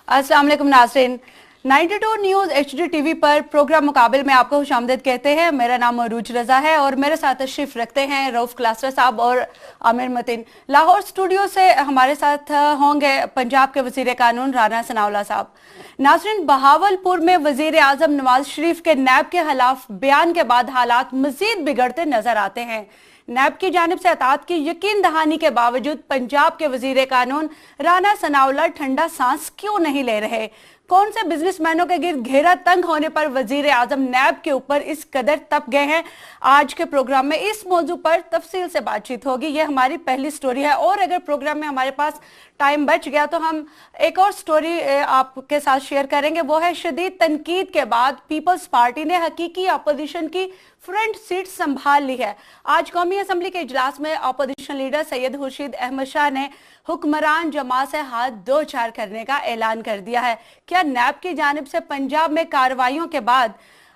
अस्सलाम वालेकुम नाज़रीन। 92 न्यूज़ HD TV पर प्रोग्राम मुकाबिल में आपको खुशामदीद कहते हैं। मेरा नाम अरूज रजा है और मेरे साथ तशरीफ रखते हैं रऊफ क्लासरा साहब और आमिर मतीन। लाहौर स्टूडियो से हमारे साथ होंगे पंजाब के वजीर कानून राना सनाउल्लाह साहब। नाज़रीन, बहावलपुर में वजीर आजम नवाज शरीफ के नैब के खिलाफ बयान के बाद हालात मजीद बिगड़ते नजर आते हैं। नैब की जानिब से अतात की यकीन दहानी के बावजूद पंजाब के वजीर कानून राना सनाउल्लाह ठंडा सांस क्यों नहीं ले रहे? कौन से बिजनेसमैनों के गिर्द घेरा तंग होने पर वजीर आजम नैब के ऊपर इस कदर तप गए हैं? आज के प्रोग्राम में इस मौजू पर तफसील से बातचीत होगी। ये हमारी पहली स्टोरी है और अगर प्रोग्राम में हमारे पास टाइम बच गया तो हम एक और स्टोरी आपके साथ शेयर करेंगे। वो है शदीद तनकीद के बाद पीपल्स पार्टी ने हकीकी अपोजिशन की फ्रंट सीट संभाल ली है। आज कौमी असम्बली के इजलास में अपोजिशन लीडर सैयद खुर्शीद अहमद शाह ने हुक्मरान जमात से हाथ दो चार करने का ऐलान कर दिया है। क्या नैब की जानिब से पंजाब में कार्रवाइयों के बाद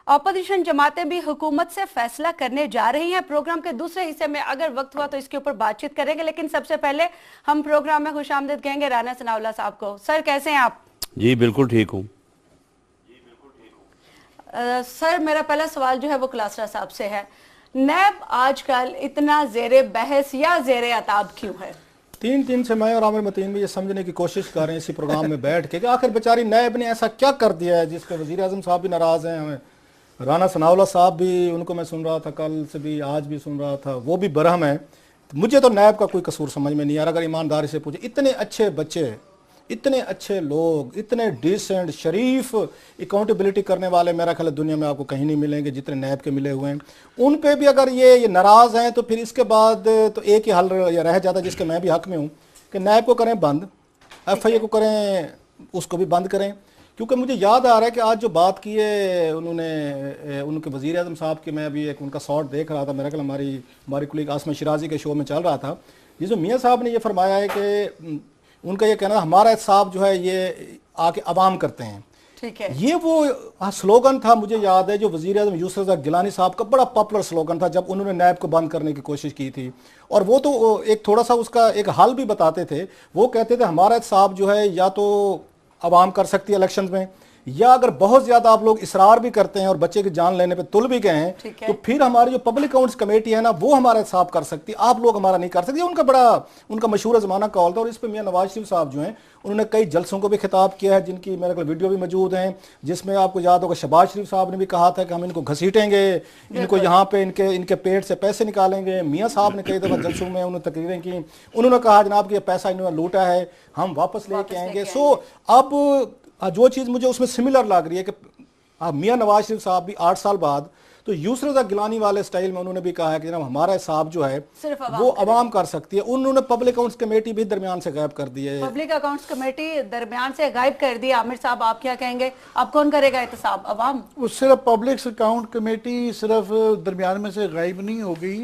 अपोजिशन जमातें भी हुकूमत से फैसला करने जा रही हैं? प्रोग्राम के दूसरे हिस्से में अगर वक्त हुआ तो इसके ऊपर बातचीत करेंगे, लेकिन सबसे पहले हम प्रोग्राम में खुशामदीद कहेंगे राना सनाउल्लाह साहब को। सर, कैसे हैं आप? जी बिल्कुल ठीक हूँ। सर, मेरा पहला सवाल जो है वो क्लासरा साहब से है। नैब आजकल इतना जेरे बहस या जेरे अताब क्यों है? तीन से मैं और आमिर मतीन भी ये समझने की कोशिश कर रहे हैं इसी प्रोग्राम में बैठ के कि आखिर बेचारी नैब ने ऐसा क्या कर दिया है जिस पे वजीर आजम साहब भी नाराज हैं, हमें राना सनाउल्लाह साहब भी, उनको मैं सुन रहा था कल से भी, आज भी सुन रहा था, वो भी बरहम है। मुझे तो नैब का कोई कसूर समझ में नहीं आ रहा। अगर ईमानदारी से पूछे, इतने अच्छे बच्चे, इतने अच्छे लोग, इतने डिसेंट शरीफ अकाउंटेबिलिटी करने वाले मेरा ख्याल दुनिया में आपको कहीं नहीं मिलेंगे जितने नैब के मिले हुए हैं। उन पे भी अगर ये नाराज़ हैं तो फिर इसके बाद तो एक ही हल रह जाता है जिसके मैं भी हक में हूँ कि नैब को करें बंद, FIA को करें, उसको भी बंद करें। क्योंकि मुझे याद आ रहा है कि आज जो बात की है उन्होंने, उनके वज़ीर आज़म साहब की, मैं अभी एक उनका शॉट देख रहा था, मेरा ख्याल हमारी कुलीग आसमा शिराजी के शो में चल रहा था, जिसमें मियाँ साहब ने ये फरमाया है कि उनका ये कहना हमारा एहसाब जो है ये आके अवाम करते हैं। ठीक है, ये वो स्लोगन था, मुझे याद है, जो वज़ीर आज़म यूसुफ गिलानी साहब का बड़ा पॉपुलर स्लोगन था जब उन्होंने नैब को बंद करने की कोशिश की थी। और वो तो एक थोड़ा सा उसका एक हल भी बताते थे। वो कहते थे हमारा एहसाब जो है या तो अवाम कर सकती है इलेक्शन में, या अगर बहुत ज्यादा आप लोग इसरार भी करते हैं और बच्चे की जान लेने पे तुल भी गए हैं तो फिर हमारी जो पब्लिक अकाउंट्स कमेटी है ना, वो हमारा हिसाब कर सकती है, आप लोग हमारा नहीं कर सकते। उनका मशहूर ज़माना कॉल था। और इस पर मियां नवाज शरीफ साहब जो हैं उन्होंने कई जलसों को भी खिताब किया है, जिनकी मेरे को वीडियो भी मौजूद हैं, जिसमें आपको याद होगा शहबाज शरीफ साहब ने भी कहा था कि हम इनको घसीटेंगे, इनको यहाँ पे इनके पेट से पैसे निकालेंगे। मियाँ साहब ने कई दफ़ा जलसों में उन्होंने तकरीरें की, उन्होंने कहा जनाब कि ये पैसा इन्होंने लूटा है, हम वापस लेके आएंगे। सो अब जो चीज़ मुझे उसमें सिमिलर लग रही है कि मियां नवाज शरीफ साहब भी 8 साल बाद तो यूसुफ गिलानी वाले स्टाइल में उन्होंने भी कहा है कि जनाब हमारा हिसाब जो है वो अवाम कर सकती है। उन्होंने पब्लिक अकाउंट्स कमेटी भी दरमियान से गायब कर दी है। पब्लिक अकाउंट्स कमेटी दरमियान से गायब कर दी। आमिर साहब, आप क्या कहेंगे? अब कौन करेगा एहतसाब? अवाम? सिर्फ पब्लिक अकाउंट कमेटी सिर्फ दरमियान में से गायब नहीं हो गई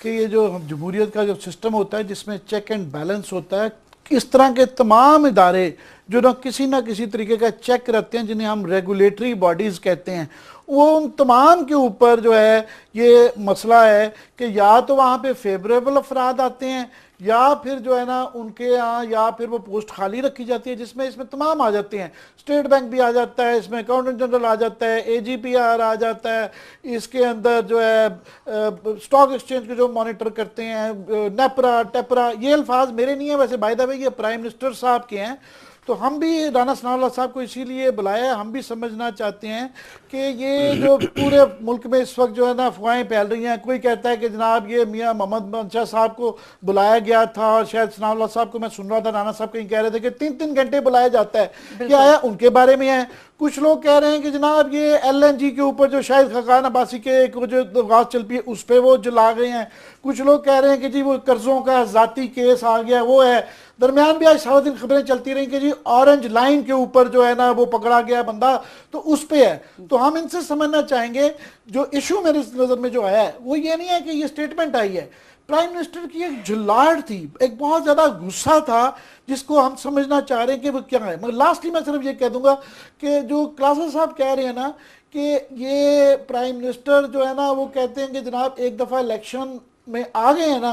कि ये जो जमहूरियत का जो सिस्टम होता है जिसमें चेक एंड बैलेंस होता है, इस तरह के तमाम इदारे जो ना किसी तरीके का चेक रखते हैं, जिन्हें हम रेगुलेटरी बॉडीज़ कहते हैं, वो उन तमाम के ऊपर जो है ये मसला है कि या तो वहाँ पे फेवरेबल अफराद आते हैं या फिर जो है ना उनके यहाँ या फिर वो पोस्ट खाली रखी जाती है जिसमें इसमें तमाम आ जाते हैं। स्टेट बैंक भी आ जाता है, इसमें अकाउंटेंट जनरल आ जाता है, AGPR आ जाता है, इसके अंदर जो है स्टॉक एक्सचेंज के जो मॉनिटर करते हैं, नेपरा टेपरा, ये अल्फाज मेरे नहीं है वैसे, बाय द वे ये प्राइम मिनिस्टर साहब के हैं। तो हम भी राना सनाउल्लाह साहब को इसीलिए बुलाया, हम भी समझना चाहते हैं कि ये जो पूरे मुल्क में इस वक्त जो है ना अफवाहें फैल रही हैं। कोई कहता है कि जनाब ये मियां मोहम्मद मंशा साहब को बुलाया गया था, और शायद सनाउल्लाह साहब को मैं सुन रहा था, राना साहब कहीं कह रहे थे कि 3-3 घंटे बुलाया जाता है, क्या आया उनके बारे में है। कुछ लोग कह रहे हैं कि जनाब ये LNG के ऊपर जो शायद खकान अब्बासी के जो बात चल पी है उस पर वो जला गए हैं। कुछ लोग कह रहे हैं कि जी वो कर्जों का जाती केस आ गया, वो है। दरमियान भी आज सारा दिन खबरें चलती रही कि जी ऑरेंज लाइन के ऊपर जो है ना वो पकड़ा गया बंदा, तो उस पे है। तो हम इनसे समझना चाहेंगे जो इशू मेरी नज़र में जो आया है वो ये नहीं है कि ये स्टेटमेंट आई है, प्राइम मिनिस्टर की एक जुलाट थी, एक बहुत ज़्यादा गुस्सा था जिसको हम समझना चाह रहे हैं कि वो क्या है। मगर लास्टली मैं सिर्फ ये कह दूंगा कि जो क्लासर साहब कह रहे हैं ना कि ये प्राइम मिनिस्टर जो है ना वो कहते हैं कि जनाब एक दफ़ा इलेक्शन में आ गए हैं ना,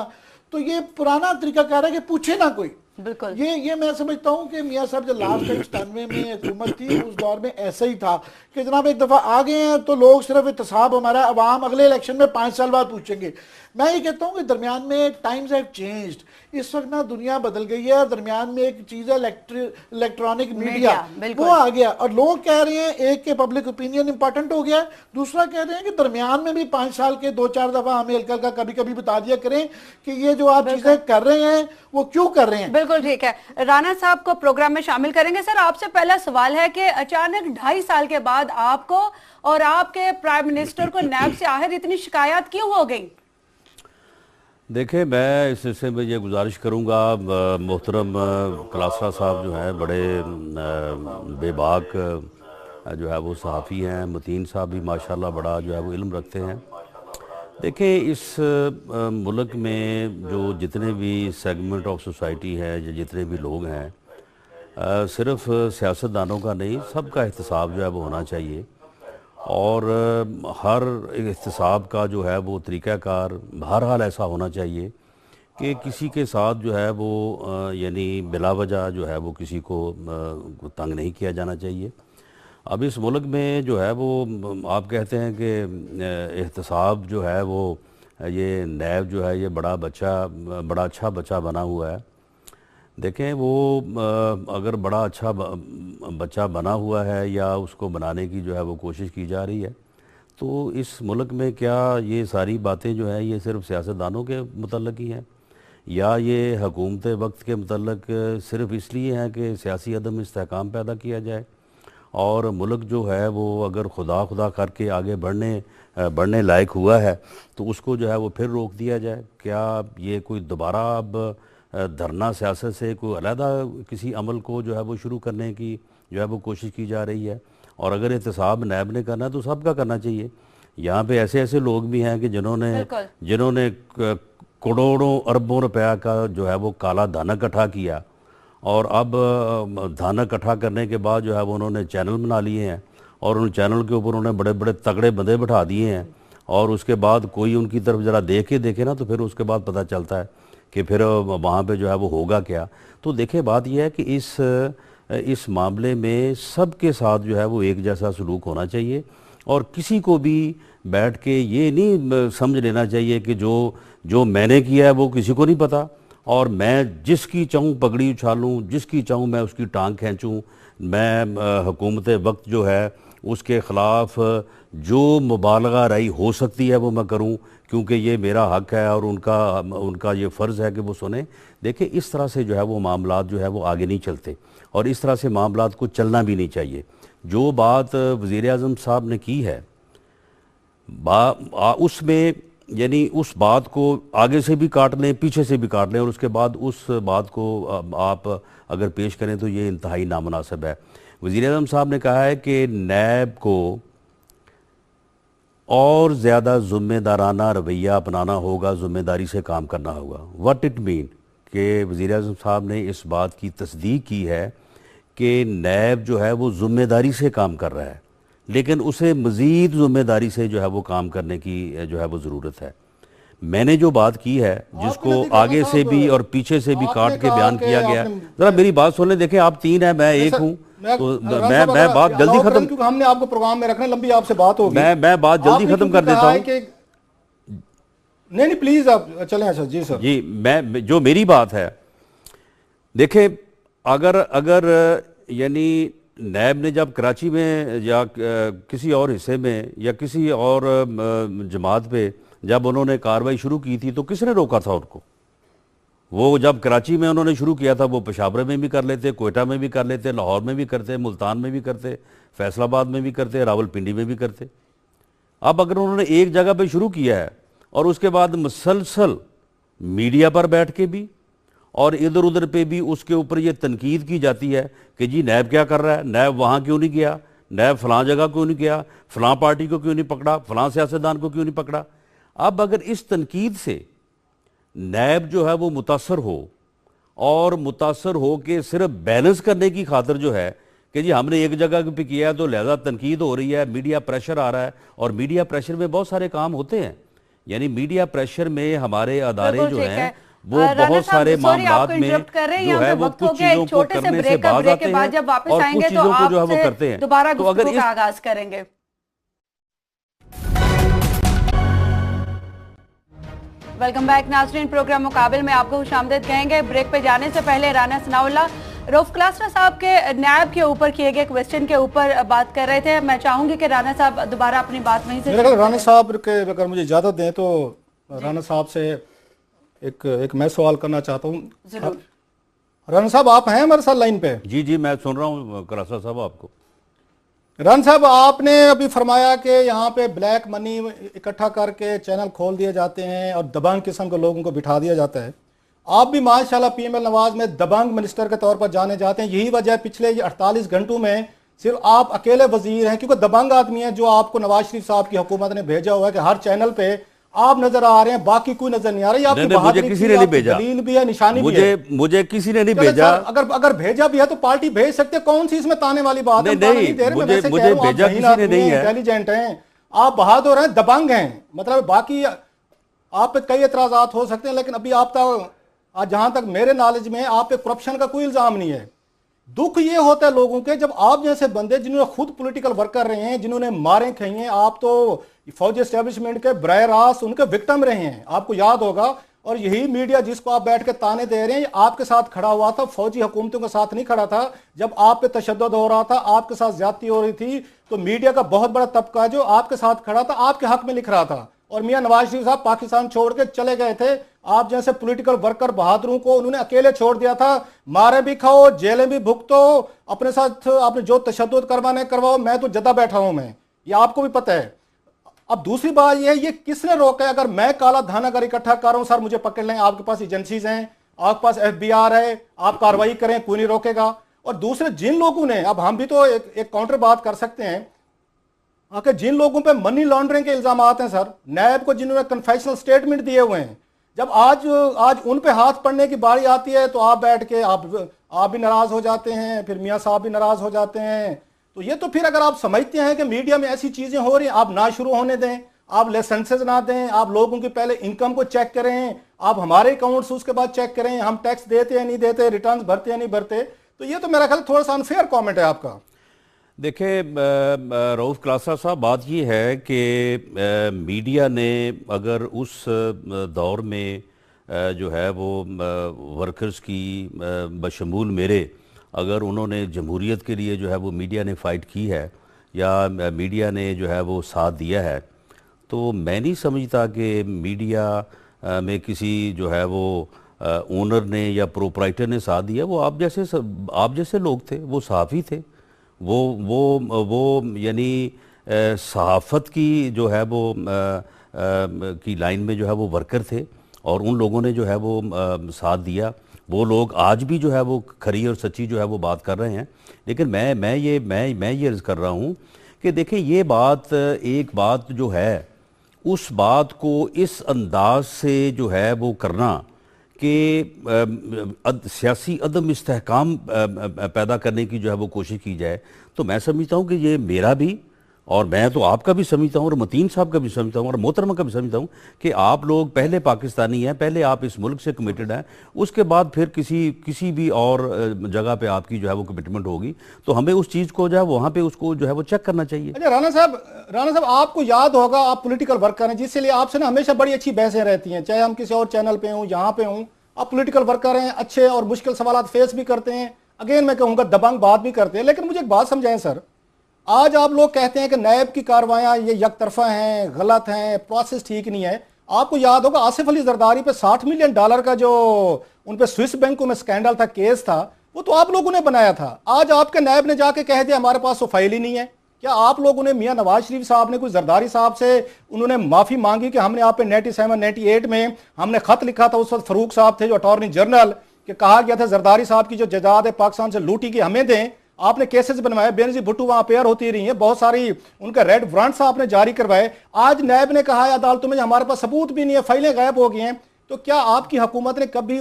तो ये पुराना तरीका कह रहा है कि पूछे ना कोई, बिल्कुल। ये मैं समझता हूँ कि मियाँ साहब जब लास्ट टाइम 97 में हुकूमत थी उस दौर में ऐसा ही था कि जनाब एक दफा आ गए हैं तो लोग सिर्फ एहतसाब हमारा अवाम अगले इलेक्शन में 5 साल बाद पूछेंगे। मैं ये कहता हूँ कि दरमियान में टाइम्स हैव चेंज्ड, इस वक्त ना दुनिया बदल गई है, दरमियान में एक चीज है इलेक्ट्रॉनिक मीडिया, वो आ गया और लोग कह रहे हैं एक के पब्लिक ओपिनियन इंपॉर्टेंट हो गया है, दूसरा कह रहे हैं कि दरमियान में भी 5 साल के 2-4 दफा हमें हल्का हल्का कभी कभी बता दिया करें कि ये जो आप चीजें कर रहे हैं वो क्यों कर रहे हैं। बिल्कुल ठीक है, राना साहब को प्रोग्राम में शामिल करेंगे। सर आपसे पहला सवाल है कि अचानक 2.5 साल के बाद आपको और आपके प्राइम मिनिस्टर को नैब से आखिर इतनी शिकायत क्यों हो गई? देखिए, मैं इस सिलसिले में ये गुजारिश करूँगा, मोहतरम कलासरा साहब जो हैं बड़े बेबाक जो है वो सहाफ़ी हैं, मतीन साहब भी माशाल्लाह बड़ा जो है वो इल्म रखते हैं। देखिए, इस मुल्क में जो जितने भी सेगमेंट ऑफ सोसाइटी है या जितने भी लोग हैं, सिर्फ सियासतदानों का नहीं, सबका एहतसाब जो है वो होना चाहिए और हर एहतसाब का जो है वो तरीक़ाकार बहरहाल ऐसा होना चाहिए कि किसी के साथ जो है वो यानी बिला वजह जो है वो किसी को तंग नहीं किया जाना चाहिए। अब इस मुल्क में जो है वो आप कहते हैं कि एहतसाब जो है वो ये नैब जो है ये बड़ा अच्छा बच्चा बना हुआ है। देखें, वो अगर बड़ा अच्छा बच्चा बना हुआ है या उसको बनाने की जो है वो कोशिश की जा रही है, तो इस मुल्क में क्या ये सारी बातें जो है ये सिर्फ सियासतदानों के मुतल्लिक़ ही हैं या ये हुकूमत वक्त के मुतल्लिक़ सिर्फ इसलिए हैं कि सियासी अदम इस्तेहकाम पैदा किया जाए और मुल्क जो है वो अगर खुदा करके आगे बढ़ने लायक हुआ है तो उसको जो है वो फिर रोक दिया जाए? क्या ये कोई दोबारा अब धरना सियासत से कोई अलहदा किसी अमल को जो है वो शुरू करने की जो है वो कोशिश की जा रही है? और अगर एहतसाब नैब ने करना है तो सबका करना चाहिए। यहाँ पे ऐसे लोग भी हैं कि जिन्होंने करोड़ों अरबों रुपया का जो है वो काला धन इकट्ठा किया और अब धन इकट्ठा करने के बाद जो है वो उन्होंने चैनल बना लिए हैं और उन चैनल के ऊपर उन्होंने बड़े बड़े तगड़े बंदे बिठा दिए हैं और उसके बाद कोई उनकी तरफ ज़रा देखे ना तो फिर उसके बाद पता चलता है कि फिर वहाँ पे जो है वो होगा क्या। तो देखिए, बात यह है कि इस मामले में सबके साथ जो है वो एक जैसा सलूक होना चाहिए और किसी को भी बैठ के ये नहीं समझ लेना चाहिए कि जो मैंने किया है वो किसी को नहीं पता और मैं जिसकी चाहूँ पगड़ी उछालूँ, जिसकी चाहूँ मैं उसकी टांग खींचूँ। मैं हुकूमत वक्त जो है उसके ख़िलाफ़ जो मुबालगा राई हो सकती है वो मैं करूँ क्योंकि ये मेरा हक़ है और उनका ये फ़र्ज़ है कि वो सुने। देखिए, इस तरह से जो है वो मामलात जो है वो आगे नहीं चलते और इस तरह से मामलात को चलना भी नहीं चाहिए। जो बात वज़ीर-ए-आज़म साहब ने की है उसमें यानी उस बात को आगे से भी काट लें, पीछे से भी काट लें और उसके बाद उस बात को आप अगर पेश करें तो ये इंतहाई नामुनासिब है। वज़ीर-ए-आज़म साहब ने कहा है कि नैब को और ज़्यादा ज़िम्मेदाराना रवैया अपनाना होगा, ज़िम्मेदारी से काम करना होगा। व्हाट इट मीन कि वज़ीर-ए-आज़म साहब ने इस बात की तस्दीक की है कि नैब जो है वो ज़िम्मेदारी से काम कर रहा है लेकिन उसे मज़ीद ज़िम्मेदारी से जो है वो काम करने की जो है वो ज़रूरत है। मैंने जो बात की है जिसको आगे से भी और पीछे से भी काट के बयान किया गया, ज़रा मेरी बात सुन लें। देखें, आप तीन हैं, मैं एक हूँ, तो मैं बात जल्दी खत्म, क्योंकि हमने आपको प्रोग्राम में रखना, लंबी आपसे बात होगी, मैं बात जल्दी खत्म कर देता हूँ। नहीं प्लीज आप चलें। अच्छा जी सर। जी, मैं जो मेरी बात है, देखें, अगर यानी नैब ने जब कराची में या किसी और हिस्से में या किसी और जमात पे जब उन्होंने कार्रवाई शुरू की थी तो किसने रोका था उनको? वो जब कराची में उन्होंने शुरू किया था वो पेशावर में भी कर लेते, कोयटा में भी कर लेते, लाहौर में भी करते, मुल्तान में भी करते, फैसलाबाद में भी करते, रावलपिंडी में भी करते। अब अगर उन्होंने एक जगह पे शुरू किया है और उसके बाद मुसलसल मीडिया पर बैठ के भी और इधर उधर पे भी उसके ऊपर ये तनकीद की जाती है कि जी नैब क्या कर रहा है, नैब वहाँ क्यों नहीं गया, नैब फलां जगह क्यों नहीं गया, फलां पार्टी को क्यों नहीं पकड़ा, फलां सियासतदान को क्यों नहीं पकड़ा। अब अगर इस तनकीद से नैब जो है वो मुतासर हो और मुतासर हो के सिर्फ बैलेंस करने की खातिर जो है कि जी हमने एक जगह पे किया है तो लिहाजा तनकीद हो रही है, मीडिया प्रेशर आ रहा है, और मीडिया प्रेशर में बहुत सारे काम होते हैं, यानी मीडिया प्रेशर में हमारे अदारे जो हैं वो राणा बहुत साहब, सारे sorry, मामलात आपको में interrupt कर रहे हैं, जो यहाँ है पे वो वक्त हो कुछ गया, एक चीजों को छोटे से करने से ब्रेक का, बाज ब्रेक के आते बाद हैं जब वापस और आएंगे कुछ तो चीजों को जो है वो आपसे करते हैं। दोबारा तो अगर गुफ्तगू का इस आगाज करेंगे। वेलकम बैक नाज़रीन, प्रोग्राम मुकाबिल में आपको खुशामदीद कहेंगे। ब्रेक पे जाने से पहले राना सनाउल्लाह रऊफ क्लासरा साहब के नायब के ऊपर किए गए क्वेश्चन के ऊपर बात कर रहे थे। मैं चाहूंगी कि राना साहब दोबारा अपनी बात वहीं से मेरे ख्याल राना साहब के अगर मुझे इजाजत दें तो राना साहब से एक मैं सवाल करना चाहता हूँ। जरूर। राना साहब, आप हैं हमारे साथ लाइन पे? जी जी, मैं सुन रहा हूँ क्लासरा साहब आपको। राना साहब, आपने अभी फरमाया कि यहाँ पे ब्लैक मनी इकट्ठा करके चैनल खोल दिए जाते हैं और दबंग किस्म के लोगों को बिठा दिया जाता है। आप भी माशाल्लाह पीएमएल नवाज में दबंग मिनिस्टर के तौर पर जाने जाते हैं। यही वजह है पिछले 48 घंटों में सिर्फ आप अकेले वजीर हैं, क्योंकि दबंग आदमी हैं जो आपको नवाज शरीफ साहब की हुकूमत ने भेजा हुआ है कि हर चैनल पे आप नजर आ रहे हैं, बाकी कोई नजर नहीं आ रहा। आपकी मुझे किसी ने नहीं भेजा, दलील भी है, निशानी भी है। मुझे किसी ने नहीं चले भेजा। सर, अगर भेजा भी है तो पार्टी भेज सकते, कौन सी इसमें ताने वाली बात है? नहीं, मुझे भेजा किसी ने नहीं है। इंटेलिजेंट हैं आप, बहादुर हैं, दबंग हैं, मतलब बाकी आप पे कई एतराजात हो सकते हैं, लेकिन अभी आप तक आज जहां तक मेरे नॉलेज में आप पे करप्शन का कोई इल्जाम नहीं है। दुख ये होता है लोगों के, जब आप जैसे बंदे जिन्होंने खुद पॉलिटिकल वर्क कर रहे हैं, जिन्होंने मारे खाई हैं, आप तो फौजी एस्टेब्लिशमेंट के बरह रास्त उनके विक्टिम रहे हैं, आपको याद होगा। और यही मीडिया जिसको आप बैठ के ताने दे रहे हैं, आपके साथ खड़ा हुआ था, फौजी हुकूमतों के साथ नहीं खड़ा था। जब आप पे तशद्दुद हो रहा था, आपके साथ ज्यादती हो रही थी, तो मीडिया का बहुत बड़ा तबका जो आपके साथ खड़ा था, आपके हक में लिख रहा था। और मियां नवाज शरीफ साहब पाकिस्तान छोड़ के चले गए थे, आप जैसे पॉलिटिकल वर्कर बहादुरों को उन्होंने अकेले छोड़ दिया था। मारे भी खाओ, जेलें भी भुगतो, अपने साथ आपने जो तशद्दुद करवाने करवाओ, मैं तो जदा बैठा हूं, मैं ये आपको भी पता है। अब दूसरी बात यह है, ये किसने रोका है? अगर मैं काला धन अगर इकट्ठा कर रहा हूं, सर मुझे पकड़ लें, आपके पास एजेंसीज हैं, आपके पास FBI है, आप कार्रवाई करें, कोई नहीं रोकेगा। और दूसरे जिन लोगों ने, अब हम भी तो एक काउंटर बात कर सकते हैं, आके जिन लोगों पे मनी लॉन्ड्रिंग के इल्जाम आते हैं सर, नैब को जिन्होंने कन्फेशनल स्टेटमेंट दिए हुए हैं, जब आज उन पे हाथ पड़ने की बारी आती है तो आप बैठ के आप भी नाराज हो जाते हैं, फिर मियां साहब भी नाराज हो जाते हैं। तो ये तो फिर अगर आप समझते हैं कि मीडिया में ऐसी चीजें हो रही हैं, आप ना शुरू होने दें, आप लाइसेंसेज ना दें, आप लोगों की पहले इनकम को चेक करें, आप हमारे अकाउंट्स उसके बाद चेक करें, हम टैक्स देते हैं नहीं देते, रिटर्न भरते हैं नहीं भरते। तो ये तो मेरा ख्याल थोड़ा सा अनफेयर कॉमेंट है आपका। देखिए रऊफ क्लासरा साहब, बात ये है कि मीडिया ने अगर उस दौर में जो है वो वर्कर्स की बशमूल मेरे, अगर उन्होंने जमहूरियत के लिए जो है वो मीडिया ने फ़ाइट की है या मीडिया ने जो है वो साथ दिया है, तो मैं नहीं समझता कि मीडिया में किसी जो है वो ओनर ने या प्रोपराइटर ने साथ दिया। वो आप जैसे लोग थे, वो सहाफ़ी थे, वो यानी सहाफ़त की जो है वो की लाइन में जो है वो वर्कर थे और उन लोगों ने जो है वो साथ दिया। वो लोग आज भी जो है वो खरी और सच्ची जो है वो बात कर रहे हैं। लेकिन मैं ये अर्ज़ कर रहा हूँ कि देखें, ये बात एक बात जो है, उस बात को इस अंदाज से जो है वो करना कि सियासी अदम इस्तेहकाम पैदा करने की जो है वो कोशिश की जाए, तो मैं समझता हूँ कि ये मेरा भी, और मैं तो आपका भी समझता हूँ और मतीन साहब का भी समझता हूँ और मोहतरमा का भी समझता हूँ कि आप लोग पहले पाकिस्तानी हैं, पहले आप इस मुल्क से कमिटेड हैं, उसके बाद फिर किसी भी और जगह पे आपकी जो है वो कमिटमेंट होगी, तो हमें उस चीज़ को जो है वहाँ पे उसको जो है वो चेक करना चाहिए। अच्छा राना साहब, आपको याद होगा, आप पॉलिटिकल वर्कर हैं, जिसलिए आपसे ना हमेशा बड़ी अच्छी बहसें रहती हैं, चाहे हम किसी और चैनल पे हूँ, यहाँ पे हूँ, आप पॉलिटिकल वर्कर हैं, अच्छे और मुश्किल सवाल फेस भी करते हैं, अगेन मैं कहूँगा दबंग बात भी करते हैं। लेकिन मुझे एक बात समझाएं सर, आज आप लोग कहते हैं कि नैब की कार्रवाइयां ये यकतरफा हैं, गलत हैं, प्रोसेस ठीक नहीं है। आपको याद होगा आसिफ अली जरदारी पे $60 मिलियन का जो उन पे स्विस बैंकों में स्कैंडल था, केस था, वो तो आप लोगों ने बनाया था। आज आपके नैब ने जाके कह दिया हमारे पास तो फाइल ही नहीं है। क्या आप लोगों ने, मियां नवाज शरीफ साहब ने कोई जरदारी साहब से उन्होंने माफी मांगी कि हमने आप पे 97, 98 में हमने खत लिखा था, उस वक्त फारूक साहब थे जो अटॉर्नी जनरल, कि कहा गया था जरदारी साहब की जो जायदाद है पाकिस्तान से लूटी की हमें दें। आपने केसेस बनवाए, बेनजीर भुट्टो वहां अपेयर होती रही है, बहुत सारी उनके रेड वारंट्स आपने जारी करवाए। आज नैब ने कहा है अदालतों में हमारे पास सबूत भी नहीं है, फाइलें गायब हो गई हैं। तो क्या आपकी हुकूमत ने कभी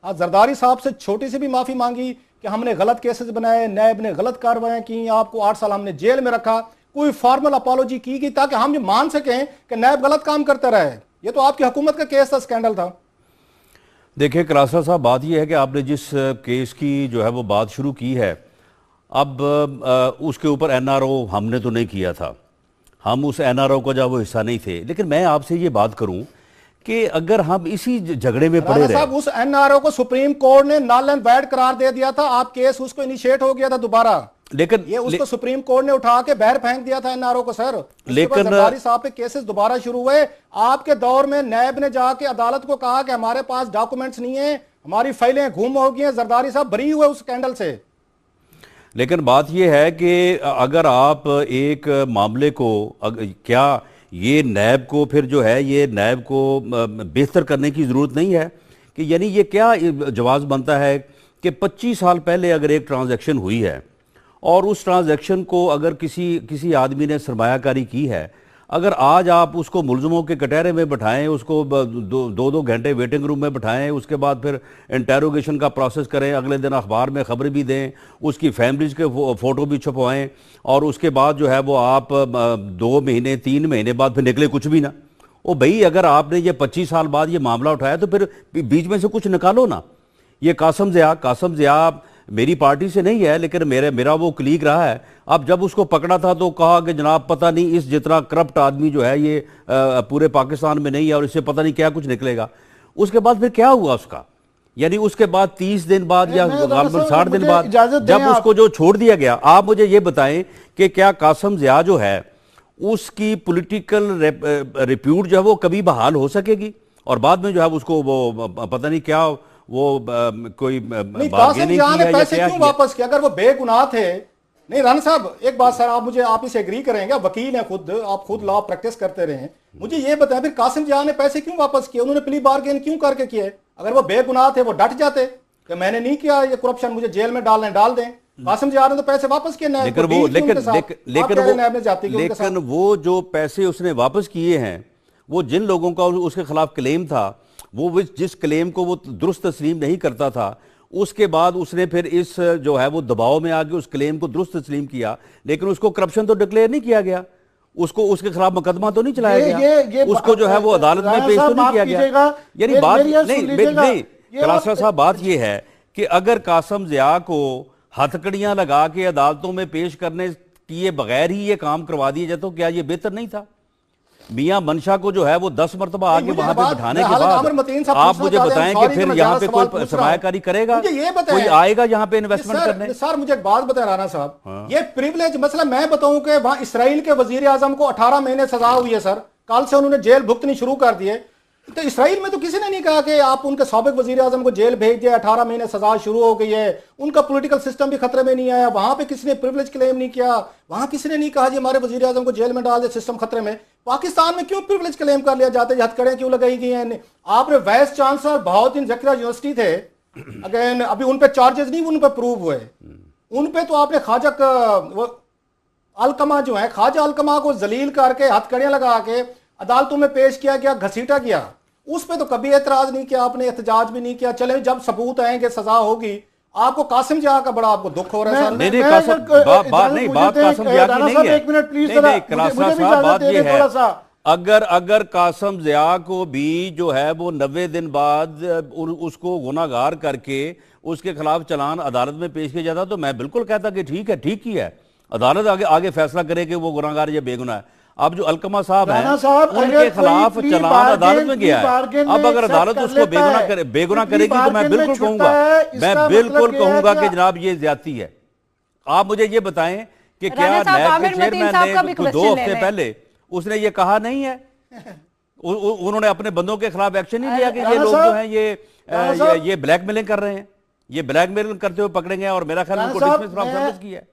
जरदारी साहब से छोटी सी भी माफी मांगी कि हमने गलत केसेस बनाए, नैब ने गलत कार्रवाई की, आपको 8 साल हमने जेल में रखा? कोई फॉर्मल अपॉलॉजी की गई ताकि हम ये मान सकें कि नैब गलत काम करता रहा है? ये तो आपकी हुकूमत का केस था, स्कैंडल था। देखिए कलासा साहब, बात यह है कि आपने जिस केस की जो है वो बात शुरू की है, अब उसके ऊपर एनआरओ हमने तो नहीं किया था, हम उस एनआरओ का जो वो हिस्सा नहीं थे। लेकिन मैं आपसे ये बात करूं कि अगर हम इसी झगड़े में पड़े राणा रहे। साहब, उस एनआरओ को सुप्रीम कोर्ट ने नल एंड वैलिड करार दे दिया था, आप केस उसको इनिशिएट हो गया था दोबारा। लेकिन ये उसको सुप्रीम कोर्ट ने उठा के बाहर फेंक दिया था एनआरओ को सर। लेकिन जरदारी साहब पे केसेस दोबारा शुरू हुए। आपके दौर में नैब ने जाके अदालत को कहा कि हमारे पास डॉक्यूमेंट्स नहीं है, हमारी फाइलें गुम हो गई हैं। जरदारी साहब बरी हुए उस स्कैंडल से। लेकिन बात यह है कि अगर आप एक मामले को क्या ये नैब को फिर जो है ये नैब को बेहतर करने की ज़रूरत नहीं है कि यानी ये क्या जवाब बनता है कि 25 साल पहले अगर एक ट्रांजैक्शन हुई है और उस ट्रांजैक्शन को अगर किसी आदमी ने सरमायाकारी की है, अगर आज आप उसको मुलजमों के कटहरे में बिठाएं, उसको दो घंटे वेटिंग रूम में बिठाएं, उसके बाद फिर इंटेरोगेशन का प्रोसेस करें, अगले दिन अखबार में खबर भी दें, उसकी फैमिलीज के फ़ोटो भी छपवाएं और उसके बाद जो है वो आप 2 महीने 3 महीने बाद फिर निकले कुछ भी ना। ओ भाई, अगर आपने ये 25 साल बाद ये मामला उठाया तो फिर बीच में से कुछ निकालो ना। ये कासम ज़िया मेरी पार्टी से नहीं है, लेकिन मेरा वो क्लीग रहा है। अब जब उसको पकड़ा था तो कहा कि जनाब पता नहीं इस जितना करप्ट आदमी जो है ये पूरे पाकिस्तान में नहीं है और इससे पता नहीं क्या कुछ निकलेगा। उसके बाद फिर क्या हुआ उसका, यानी उसके बाद 30 दिन बाद या 60 दिन बाद जब उसको जो छोड़ दिया गया, आप मुझे ये बताएं कि क्या कासम ज़िया जो है उसकी पॉलिटिकल रिप्यूट जो है वो कभी बहाल हो सकेगी? और बाद में जो है उसको वो पता नहीं क्या वो कोई कासिम ज़िया ने पैसे क्यों वापस किया अगर वो बेगुनाह थे? नहीं राणा साहब, एक बात सर, आप इसे एग्री करेंगे, आप वकील हैं खुद, आप खुद लॉ प्रैक्टिस करते रहे हैं, मुझे ये बताएं फिर कासिम ज़िया ने पैसे क्यों वापस किए? उन्होंने प्ली बार्गेन क्यों करके किए? अगर वो बेगुनाह थे वो डट जाते कि मैंने नहीं किया ये करप्शन, मुझे जेल में डाल दें। कासिम ज़िया ने तो पैसे वापस किए। लेकिन वो जो पैसे उसने वापस किए हैं, वो जिन लोगों का उसके खिलाफ क्लेम था, वो जिस क्लेम को वो दुरुस्त तस्लीम नहीं करता था, उसके बाद उसने फिर इस जो है वो दबाव में आके उस क्लेम को दुरुस्त तस्लीम किया, लेकिन उसको करप्शन तो डिक्लेयर नहीं किया गया, उसको उसके खिलाफ मुकदमा तो नहीं चलाया गया, उसको जो है वो अदालत में पेश तो नहीं किया गया। यानी बात नहीं कलासा साहब, बात ये है कि अगर कासम ज़िया को हथकड़ियां लगा के अदालतों में पेश करने किए बगैर ही ये काम करवा दिया जाए तो क्या ये बेहतर नहीं था? मियां मनशा को जो है वो 10 मरतबा आगे वहां पे बिठाने के बाद आप मुझे बताएं कि फिर यहाँ पे कोई सरमायाकारी करेगा, कोई आएगा यहाँ पे इन्वेस्टमेंट करने? सर मुझे एक बात बताएं राणा साहब, ये प्रिविलेज मसला मैं बताऊं कि वहां इसराइल के वजीर आजम को 18 महीने सजा हुई है सर, कल से उन्होंने जेल भुगतनी शुरू कर दिए। तो इसराइल में तो किसी ने नहीं कहा कि आप उनके साबिक वजीर आजम को जेल भेज दिया, 18 महीने सजा शुरू हो गई है, उनका पॉलिटिकल सिस्टम भी खतरे में नहीं आया, वहां पे किसी ने प्रिविलेज क्लेम नहीं किया, वहां किसी ने नहीं कहा जी हमारे वजीर आजम को जेल में डाल दे, सिस्टम खतरे में। पाकिस्तान में क्यों प्रिविलेज क्लेम कर लिया जाता है, हथकड़ियां क्यों लगाई गई हैं? आपने vice chancellor Bahauddin Zakia university थे, अगेन अभी उन पे चार्जेस नहीं, उन पे प्रूव हुए, उन पे तो आपने ख्वाजा अलकमा जो है, ख्वाजा अलकमा को जलील करके हथकड़ियां लगा के अदालतों में पेश किया गया, घसीटा गया, उस पे तो कभी एतराज नहीं किया आपने, एहतजाज भी नहीं किया। चले जब सबूत आएंगे, सजा होगी, आपको कासिम ज़िया का बड़ा आपको दुख हो रहा है। नहीं बात कासिम ज़िया की नहीं है, बात ये है अगर कासिम ज़िया को भी जो है वो 90 दिन बाद उसको गुनाहगार करके उसके खिलाफ चलान अदालत में पेश किया जाता तो मैं बिल्कुल कहता कि ठीक है, ठीक ही है, अदालत आगे फैसला करे कि वो गुनाहगार या बेगुनाह है। अब जो अलकमा साहब हैं उनके खिलाफ चलान अदालत में गया है, अब अगर अदालत उसको बेगुनाह करेगी तो मैं बिल्कुल कहूंगा कि जनाब ये ज्यादती है। आप मुझे ये बताएं कि क्या नैब के चेयरमैन ने 2 हफ्ते पहले उसने ये कहा नहीं है, उन्होंने अपने बंदों के खिलाफ एक्शन नहीं लिया कि ये लोग जो हैं ये ब्लैकमेलिंग कर रहे हैं, ये ब्लैकमेलिंग करते हुए पकड़े गए और मेरा ख्याल उनको डिसमिस फ्रॉम सर्विस किया है।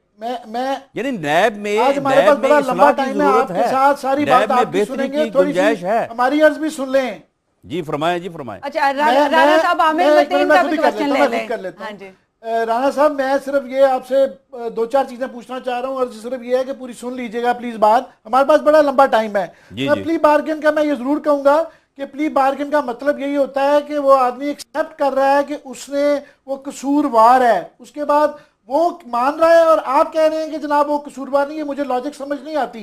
यानी नैब में इस्लाह की जरूरत है, सारी नैब में बेहतरी की गुंजाइश है। हमारी अर्ज भी सुन लें। जी फरमाएं। अच्छा राणा साहब, आमिर मतीन का भी क्वेश्चन ले लें। हाँ जी राणा साहब, मैं सिर्फ ये आपसे 2-4 चीजें पूछना चाह रहा हूँ और सिर्फ ये है कि पूरी सुन लीजिएगा प्लीज बात, हमारे पास बड़ा लंबा टाइम है। प्ली बार्गेन का मैं ये जरूर कहूंगा कि प्ली बार्गेन का मतलब यही होता है कि वो आदमी एक्सेप्ट कर रहा है कि उसने वो कसूरवार है, उसके बाद वो मान रहा है और आप कह रहे हैं कि जनाब वो कसूरवार नहीं है। मुझे लॉजिक समझ नहीं आती,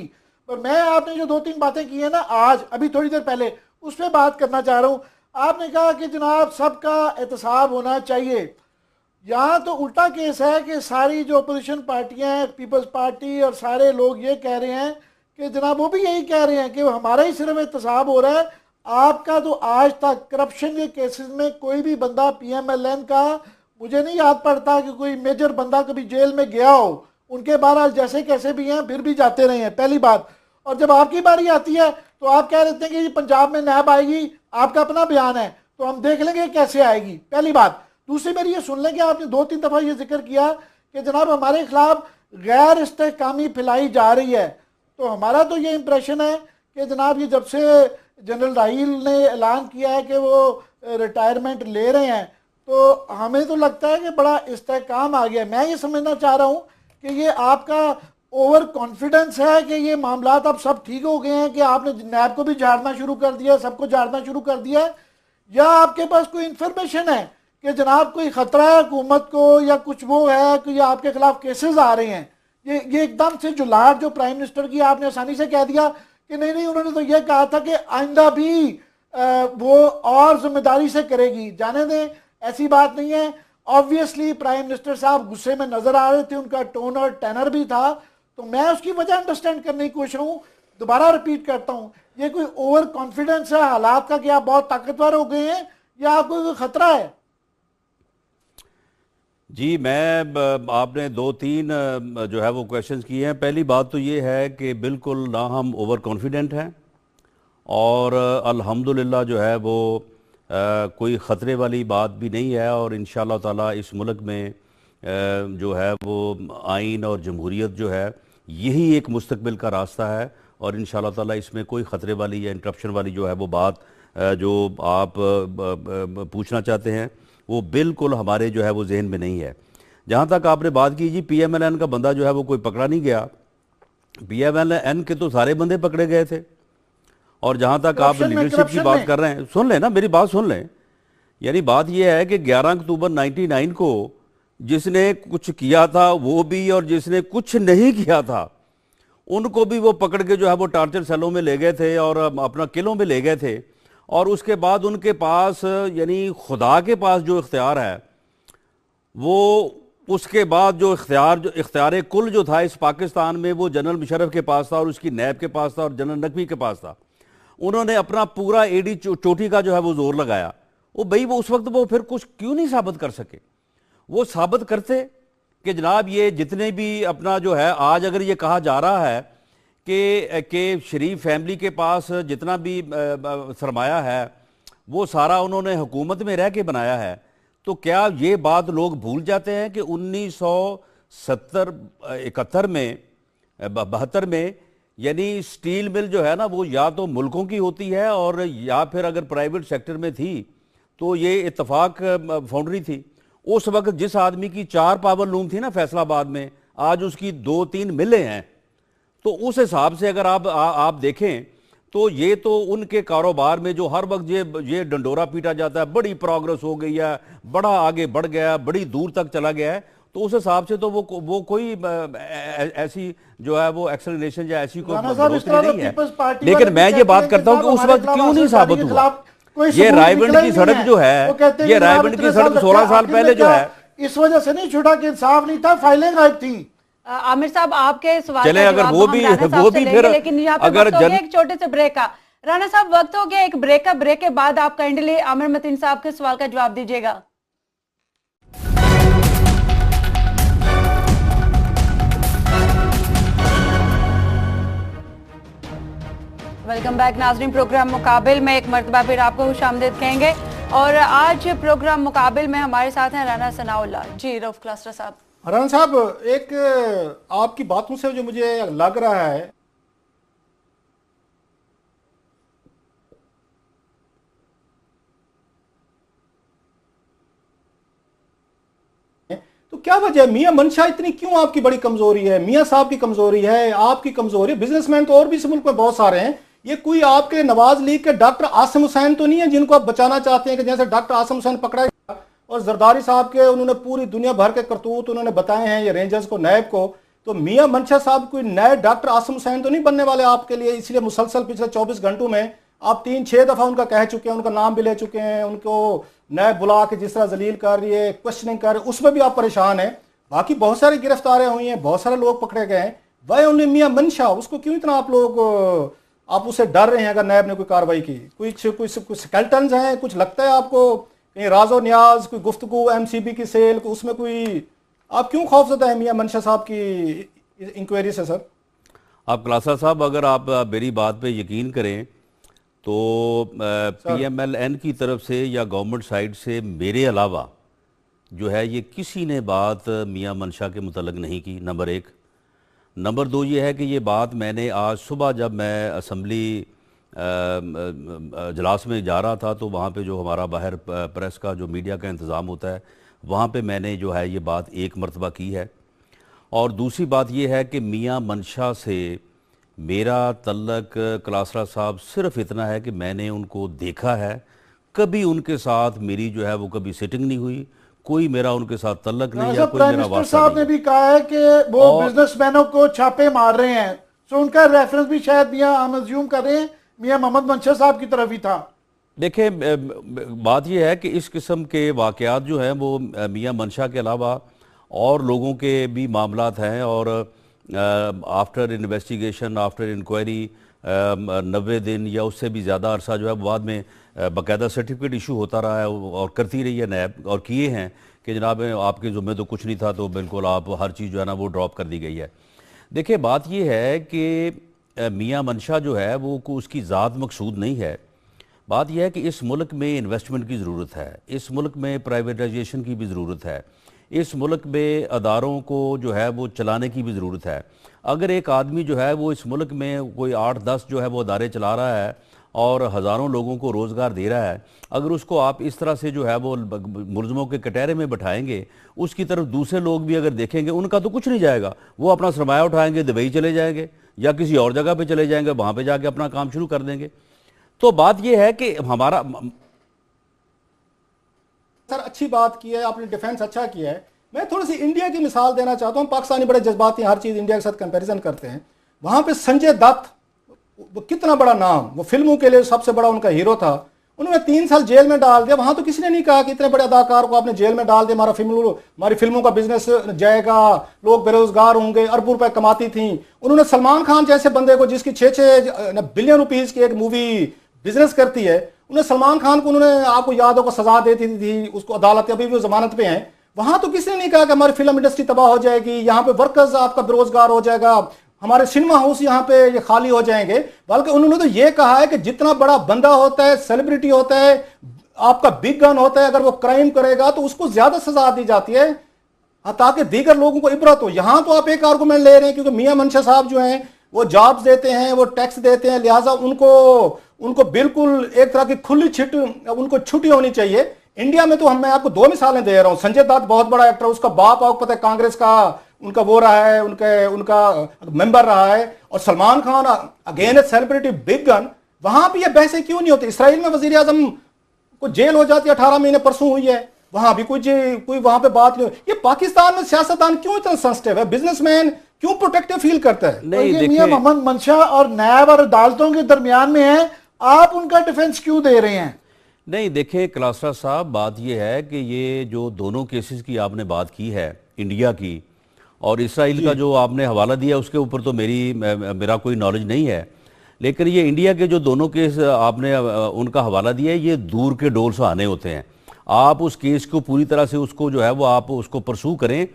पर मैं आपने जो 2-3 बातें की है ना आज अभी थोड़ी देर पहले, उस पर बात करना चाह रहा हूँ। आपने कहा कि जनाब सबका एहतसाब होना चाहिए। यहाँ तो उल्टा केस है कि सारी जो अपोजिशन पार्टियां हैं, पीपल्स पार्टी और सारे लोग ये कह रहे हैं कि जनाब वो भी यही कह रहे हैं कि हमारा ही सिर्फ एहतसाब हो रहा है। आपका तो आज तक करप्शन के केसेस में कोई भी बंदा PMLN का मुझे नहीं याद पड़ता कि कोई मेजर बंदा कभी जेल में गया हो। उनके बहरहाल जैसे कैसे भी हैं फिर भी जाते रहे हैं, पहली बात। और जब आपकी बारी आती है तो आप कह रहे थे कि पंजाब में नैब आएगी, आपका अपना बयान है तो हम देख लेंगे कैसे आएगी, पहली बात। दूसरी मेरी ये सुन लें कि आपने 2-3 दफ़ा ये जिक्र किया कि जनाब हमारे खिलाफ गैर इस्तेहकामी फैलाई जा रही है। तो हमारा तो ये इंप्रेशन है कि जनाब ये जब से जनरल राहील ने ऐलान किया है कि वो रिटायरमेंट ले रहे हैं तो हमें तो लगता है कि बड़ा इस्तेहकाम आ गया। मैं ये समझना चाह रहा हूँ कि ये आपका ओवर कॉन्फिडेंस है कि ये मामला अब सब ठीक हो गए हैं कि आपने नैब को भी झाड़ना शुरू कर दिया, सबको झाड़ना शुरू कर दिया, या आपके पास कोई इंफॉर्मेशन है कि जनाब कोई खतरा है हुकूमत को या कुछ वो है कि या आपके खिलाफ केसेस आ रहे हैं। ये एकदम से जो लाट जो प्राइम मिनिस्टर की आपने आसानी से कह दिया कि नहीं नहीं, उन्होंने तो ये कहा था कि आइंदा भी वो और जिम्मेदारी से करेगी। जाने दें, ऐसी बात नहीं है। ऑब्वियसली प्राइम मिनिस्टर साहब गुस्से में नजर आ रहे थे, उनका टोन और टेनर भी था, तो मैं उसकी वजह अंडरस्टैंड करने की कोशिश हूँ। दोबारा रिपीट करता हूँ, ये कोई ओवर कॉन्फिडेंस है हालात का कि आप बहुत ताकतवर हो गए हैं या आपको कोई खतरा है? जी, मैं आपने 2-3 जो है वो क्वेश्चंस किए हैं। पहली बात तो ये है कि बिल्कुल ना हम ओवर कॉन्फिडेंट हैं और अल्हम्दुलिल्लाह जो है वो कोई ख़तरे वाली बात भी नहीं है। और इंशाअल्लाह ताला इस मुल्क में जो है वो आइन और जमहूरियत जो है यही एक मुस्तकबिल का रास्ता है और इंशाअल्लाह ताला इसमें कोई ख़तरे वाली या इंटरप्शन वाली जो है वो बात जो आप पूछना चाहते हैं वो बिल्कुल हमारे जो है वो जहन में नहीं है। जहाँ तक आपने बात की जी PMLN का बंदा जो है वो कोई पकड़ा नहीं गया, PMLN के तो सारे बंदे पकड़े गए थे। और जहाँ तक आप लीडरशिप की बात कर रहे हैं, सुन लें ना, मेरी बात सुन लें। यानी बात यह है कि 11 अक्टूबर 99 को जिसने कुछ किया था वो भी और जिसने कुछ नहीं किया था उनको भी वो पकड़ के जो है वो टार्चर सेलों में ले गए थे और अपना किलों में ले गए थे। और उसके बाद उनके पास यानी खुदा के पास जो इख्तियार है वो उसके बाद जो इख्तियार कुल जो था इस पाकिस्तान में वो जनरल मुशर्रफ के पास था और उसकी नैब के पास था और जनरल नकवी के पास था। उन्होंने अपना पूरा एडी चोटी का जो है वो जोर लगाया। वो भाई वो उस वक्त वो फिर कुछ क्यों नहीं साबित कर सके? वो साबित करते कि जनाब ये जितने भी अपना जो है आज अगर ये कहा जा रहा है कि शरीफ फैमिली के पास जितना भी सरमाया है वो सारा उन्होंने हुकूमत में रह के बनाया है, तो क्या ये बात लोग भूल जाते हैं कि 1971 में 72 में यानी स्टील मिल जो है ना वो या तो मुल्कों की होती है और या फिर अगर प्राइवेट सेक्टर में थी तो ये इत्तफाक फाउंड्री थी। उस वक्त जिस आदमी की 4 पावर लूम थी ना फैसलाबाद में, आज उसकी 2-3 मिलें हैं। तो उस हिसाब से अगर आप देखें तो ये तो उनके कारोबार में जो हर वक्त ये डंडोरा पीटा जाता है, बड़ी प्रोग्रेस हो गई है, बड़ा आगे बढ़ गया, बड़ी दूर तक चला गया है, तो उस हिसाब से तो वो कोई ऐसी जो है वो एक्सेलरेशन या ऐसी कोई नहीं है। लेकिन मैं ये बात करता हूँ कि उस वक्त क्यों नहीं साबित हुआ? ये रायबंद की सड़क जो है, ये रायबंद की सड़क 16 साल पहले जो है, इस वजह से नहीं छूटा कि इंसाफ नहीं था, फाइलें गायब थी। आमिर साहब आपके सवाल चले अगर वो भी फिर लेकिन यहाँ पे अगर एक छोटे से ब्रेक का, राणा साहब वक्त हो गया एक ब्रेक का। ब्रेक के बाद आप काइंडली आमिर मतीन साहब के सवाल का जवाब दीजिएगा। वेलकम बैक नाजरीन। प्रोग्राम मुकाबिल में एक मरतबा फिर आपको खुशामदीद कहेंगे और आज प्रोग्राम मुकाबिल में हमारे साथ हैं राना सनाउल्लाह जी। रऊफ क्लास्टर साहब। राना साहब, एक आपकी बातों से जो मुझे लग रहा है तो क्या वजह है मियां मंशा इतनी क्यों आपकी बड़ी कमजोरी है? मियां साहब की कमजोरी है, आपकी कमजोरी है। बिजनेसमैन तो और भी इस मुल्क में बहुत सारे हैं। ये कोई आपके नवाज लीग के डॉक्टर आसिम हुसैन तो नहीं है जिनको आप बचाना चाहते हैं कि जैसे डॉक्टर आसिम हुसैन पकड़ा गया और जरदारी साहब के उन्होंने पूरी दुनिया भर के करतूत उन्होंने बताए हैं ये रेंजर्स को, नैब को। तो मियां मंशा साहब कोई नए डॉक्टर आसिम हुसैन तो नहीं बनने वाले आपके लिए, इसलिए मुसलसल पिछले 24 घंटों में आप 3-6 दफा उनका कह चुके हैं, उनका नाम भी ले चुके हैं, उनको नए बुला के जिस तरह जलील कर रही है, क्वेश्चनिंग कर रही है, उसमें भी आप परेशान हैं। बाकी बहुत सारी गिरफ्तारें हुई हैं, बहुत सारे लोग पकड़े गए हैं। वह उन्हें मियां मंशा, उसको क्यों इतना आप लोग आप उससे डर रहे हैं? अगर नैब ने कोई कार्रवाई की, कुछ स्केल्टन्स हैं, कुछ लगता है आपको कहीं राजो न्याज, कोई गुफ्तगू एमसीबी की सेल, उसमें कोई आप क्यों खौफजदा है मियां मंशा साहब की इंक्वायरी से? सर आप क्लासा साहब, अगर आप मेरी बात पे यकीन करें तो PMLN की तरफ से या गवर्नमेंट साइड से मेरे अलावा जो है ये किसी ने बात मियां मंशा के मुतल्लिक नहीं की, नंबर 1। नंबर 2 ये है कि ये बात मैंने आज सुबह जब मैं असम्बली इजलास में जा रहा था तो वहाँ पे जो हमारा बाहर प्रेस का जो मीडिया का इंतज़ाम होता है वहाँ पे मैंने जो है ये बात एक मरतबा की है। और दूसरी बात ये है कि मियां मंशा से मेरा तल्लक क्लासरा साहब सिर्फ इतना है कि मैंने उनको देखा है, कभी उनके साथ मेरी जो है वो कभी सिटिंग नहीं हुई, कोई मेरा उनके साथ तल्लक नहीं है, कोई मेरा वास्ता साहब ने भी कहा है कि वो बिजनेसमैनों को छापे मार रहे हैं, तो उनका रेफरेंस भी शायद मियां हम अज्यूम कर रहे हैं मियां मोहम्मद मंशा साहब की तरफ ही था। देखिए, बात यह है कि इस किस्म के वाक़यात जो हैं वो मियां मंशा के अलावा और लोगों के भी मामलात हैं, और आफ्टर इन्वेस्टिगेशन, आफ्टर इंक्वायरी 90 दिन या उससे भी ज़्यादा अरसा जो है बाद में बाकायदा सर्टिफिकेट इशू होता रहा है और करती रही है नैब, और किए हैं कि जनाब आपके ज़ुम्मे तो कुछ नहीं था, तो बिल्कुल आप हर चीज़ जो है ना वो ड्रॉप कर दी गई है। देखिए, बात यह है कि मियां मंशा जो है वो उसकी ज़ात मकसूद नहीं है। बात यह है कि इस मुल्क में इन्वेस्टमेंट की ज़रूरत है, इस मुल्क में प्राइवेटाइजेशन की भी ज़रूरत है, इस मुल्क में अदारों को जो है वो चलाने की भी ज़रूरत है। अगर एक आदमी जो है वो इस मुल्क में कोई 8-10 जो है वो अदारे चला रहा है और हज़ारों लोगों को रोज़गार दे रहा है, अगर उसको आप इस तरह से जो है वो मुलज़मों के कटहरे में बैठाएंगे, उसकी तरफ दूसरे लोग भी अगर देखेंगे, उनका तो कुछ नहीं जाएगा, वो अपना सरमाया उठाएंगे, दुबई चले जाएंगे या किसी और जगह पे चले जाएंगे, वहाँ पे जाके अपना काम शुरू कर देंगे। तो बात यह है कि हमारा सर अच्छी बात की है आपने, डिफेंस अच्छा किया है। मैं थोड़ी सी इंडिया की मिसाल देना चाहता हूँ। पाकिस्तानी बड़े जज्बाती, हर चीज़ इंडिया के साथ कंपैरिजन करते हैं। वहाँ पे संजय दत्त, वो कितना बड़ा नाम, वो फिल्मों के लिए सबसे बड़ा उनका हीरो था, उन्होंने 3 साल जेल में डाल दिया। वहाँ तो किसी ने नहीं कहा कि इतने बड़े अदाकार को आपने जेल में डाल दिया, हमारी फिल्मों का बिजनेस जाएगा, लोग बेरोजगार होंगे, अरबों रुपए कमाती थी। उन्होंने सलमान खान जैसे बंदे को, जिसकी 6 बिलियन रुपीज़ की एक मूवी बिजनेस करती है, उन्हें सलमान खान को उन्होंने, आपको याद होगा, सजा देती थी उसको, अदालत अभी भी वो जमानत पे हैं। वहां तो किसी ने नहीं कहा कि हमारी फिल्म इंडस्ट्री तबाह हो जाएगी, यहाँ पे वर्कर्स आपका बेरोजगार हो जाएगा, हमारे सिनेमा हाउस यहाँ पे ये खाली हो जाएंगे। बल्कि उन्होंने तो ये कहा है कि जितना बड़ा बंदा होता है, सेलिब्रिटी होता है, आपका बिग गन होता है, अगर वो क्राइम करेगा तो उसको ज्यादा सजा दी जाती है ताकि दीगर लोगों को इबरत हो। यहां तो आप एक आर्गुमेंट ले रहे हैं क्योंकि मियां मंशा साहब जो हैं वो जॉब्स देते हैं, वो टैक्स देते हैं, लिहाजा उनको बिल्कुल एक तरह की खुली उनको छुट्टी होनी चाहिए। इंडिया में तो मैं आपको 2 मिसालें दे रहा हूं। संजय दत्त बहुत बड़ा एक्टर, उसका बाप आपको पता है कांग्रेस का उनका वो रहा है, उनका मेंबर रहा है, और Salman Khan again a celebrity big gun. वहां पे ये बहसें क्यों नहीं होती? इसराइल में वजीर आजम को जेल हो जाती है, 18 महीने परसों हुई है, वहां भी कोई वहां पे बात नहीं। ये पाकिस्तान में सियासतदान क्यों इतना सेंसिटिव है? बिजनेसमैन क्यों प्रोटेक्टिव फील करता है? नहीं, ये मियां मोहम्मद मंशा और नैब और अदालतों के दरमियान में है, आप उनका डिफेंस क्यों दे रहे हैं? नहीं, देखिए क्लासरा साहब, बात यह है कि ये जो दोनों केसेस की आपने बात की है, इंडिया की और इसराइल का जो आपने हवाला दिया, उसके ऊपर तो मेरा कोई नॉलेज नहीं है, लेकिन ये इंडिया के जो दोनों केस आपने उनका हवाला दिया है, ये दूर के डोल सुहाने होते हैं। आप उस केस को पूरी तरह से उसको जो है वो आप उसको परसू करें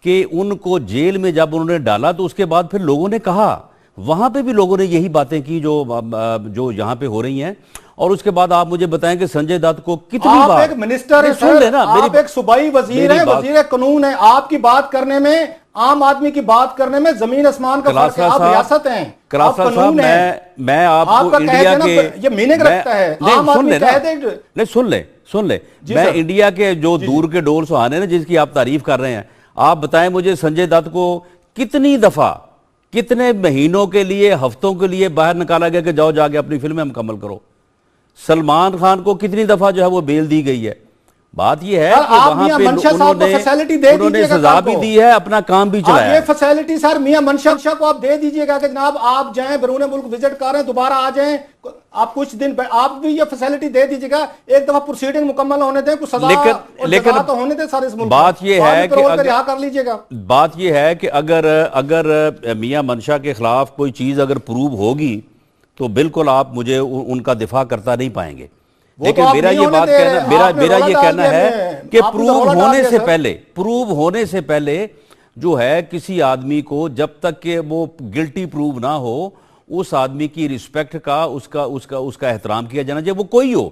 कि उनको जेल में जब उन्होंने डाला तो उसके बाद फिर लोगों ने कहा, वहां पे भी लोगों ने यही बातें की जो यहाँ पे हो रही हैं। और उसके बाद आप मुझे बताएं कि संजय दत्त को कितनी आप बार, एक मिनिस्टर हैं, सुन लेना, आप एक सूबाई वजीर हैं, वजीर कानून है, आपकी बात करने में, आम आदमी की बात करने में जमीन आसमान का फर्क है। आप रियासत हैं, आप कानून हैं। मैं आपको इंडिया के ये मीनिंग रखता है, आम आदमी कह दे। नहीं, सुन ले, मैं इंडिया के जो दूर के डोल सुहाने ना जिसकी आप तारीफ कर रहे हैं, आप बताएं मुझे संजय दत्त को कितनी दफा, कितने महीनों के लिए, हफ्तों के लिए बाहर निकाला गया कि जाओ जाके अपनी फिल्में मुकम्मल करो? सलमान खान को कितनी दफा जो है वो बेल दी गई है? बात ये है सर, कि आप वहां मियां पे मनशा साहब को फैसिलिटी दे उन्होंने दीजिएगा सजा कल भी को। दी है, अपना काम भी चलाया ये है। फैसिलिटी सर मियां मनशा को आप दे दीजिएगा कि जनाब आप जाएं बैरून मुल्क विजिट करें, दोबारा आ जाएं, आप कुछ दिन आप भी ये फैसिलिटी दे दीजिएगा। एक दफा प्रोसीडिंग मुकम्मल होने दें, कुछ सजा लेकिन तो होने दें सर इस मुल्क बात ये है कि रिहा कर लीजिएगा। बात ये है कि अगर मियां मनशा के खिलाफ कोई चीज अगर प्रूव होगी तो बिल्कुल आप मुझे उनका दिफा करता नहीं पाएंगे। लेकिन मेरा ये बात कहना मेरा ये कहना है कि प्रूव होने से पहले जो है किसी आदमी को जब तक कि वो गिल्टी प्रूव ना हो, उस आदमी की रिस्पेक्ट का उसका एहतराम किया जाना चाहिए, वो कोई हो,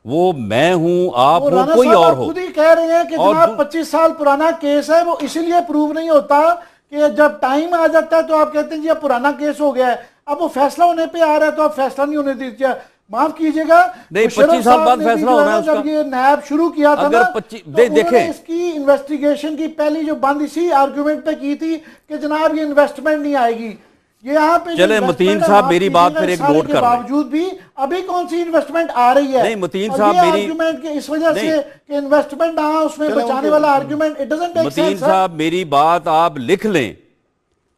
वो मैं हूं, आप हो, कोई और हो। खुद ही कह रहे हैं कि जनाब 25 साल पुराना केस है, वो इसीलिए प्रूव नहीं होता कि जब टाइम आ जाता है तो आप कहते हैं जी अब पुराना केस हो गया है, अब वो फैसला होने पे आ रहा है तो आप फैसला नहीं होने दीजिए। माफ कीजिएगा, नहीं 25 साल बाद फैसला होना है उसका। जब ये नैब शुरू किया था ना, देखें इसकी इन्वेस्टिगेशन की पहली जो बंद इसी आर्गुमेंट पे की थी कि जनाब ये इन्वेस्टमेंट नहीं आएगी। ये यहाँ पे चले मतीन साहब मेरी बात फिर एक नोट कर बावजूद भी अभी कौन सी इन्वेस्टमेंट आ रही है? नहीं मतीन साहब मेरी आर्गुमेंट के इस वजह से कि इन्वेस्टमेंट ना उसमें बचाने वाला argument, it doesn't make sense. Matin साहब मेरी बात आप लिख लें,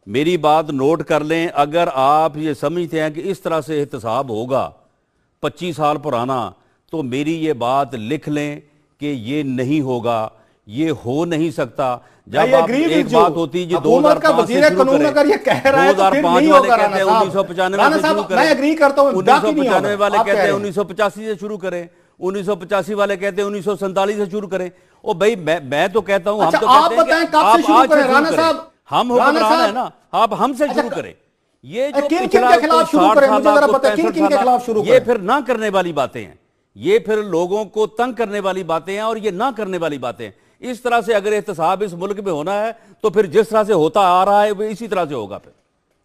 मेरी बात नोट कर लें। अगर आप ये समझते हैं कि इस तरह से एहतसाब होगा 25 साल पुराना, तो मेरी ये बात लिख लें कि ये नहीं होगा, ये हो नहीं सकता। जब आप एक बात होती है 2005 से शुरू करें, 2005 वाले कहते हैं 1995 से शुरू करें, 1995 वाले कहते हैं 1985 से शुरू करें, 1985 वाले कहते हैं 1947 से शुरू करें। ओ भाई मैं तो कहता हूं, हम तो कहते हैं कि आप आज से शुरू करें, हम हुक्मरान है ना, आप हमसे शुरू करें। ये जो पिछला 60 साल ये फिर ना करने वाली बातें हैं, ये फिर लोगों को तंग करने वाली बातें हैं और ये ना करने वाली बातें हैं। इस तरह से अगर एहतसाब इस मुल्क में होना है तो फिर जिस तरह से होता आ रहा है वो इसी तरह से होगा,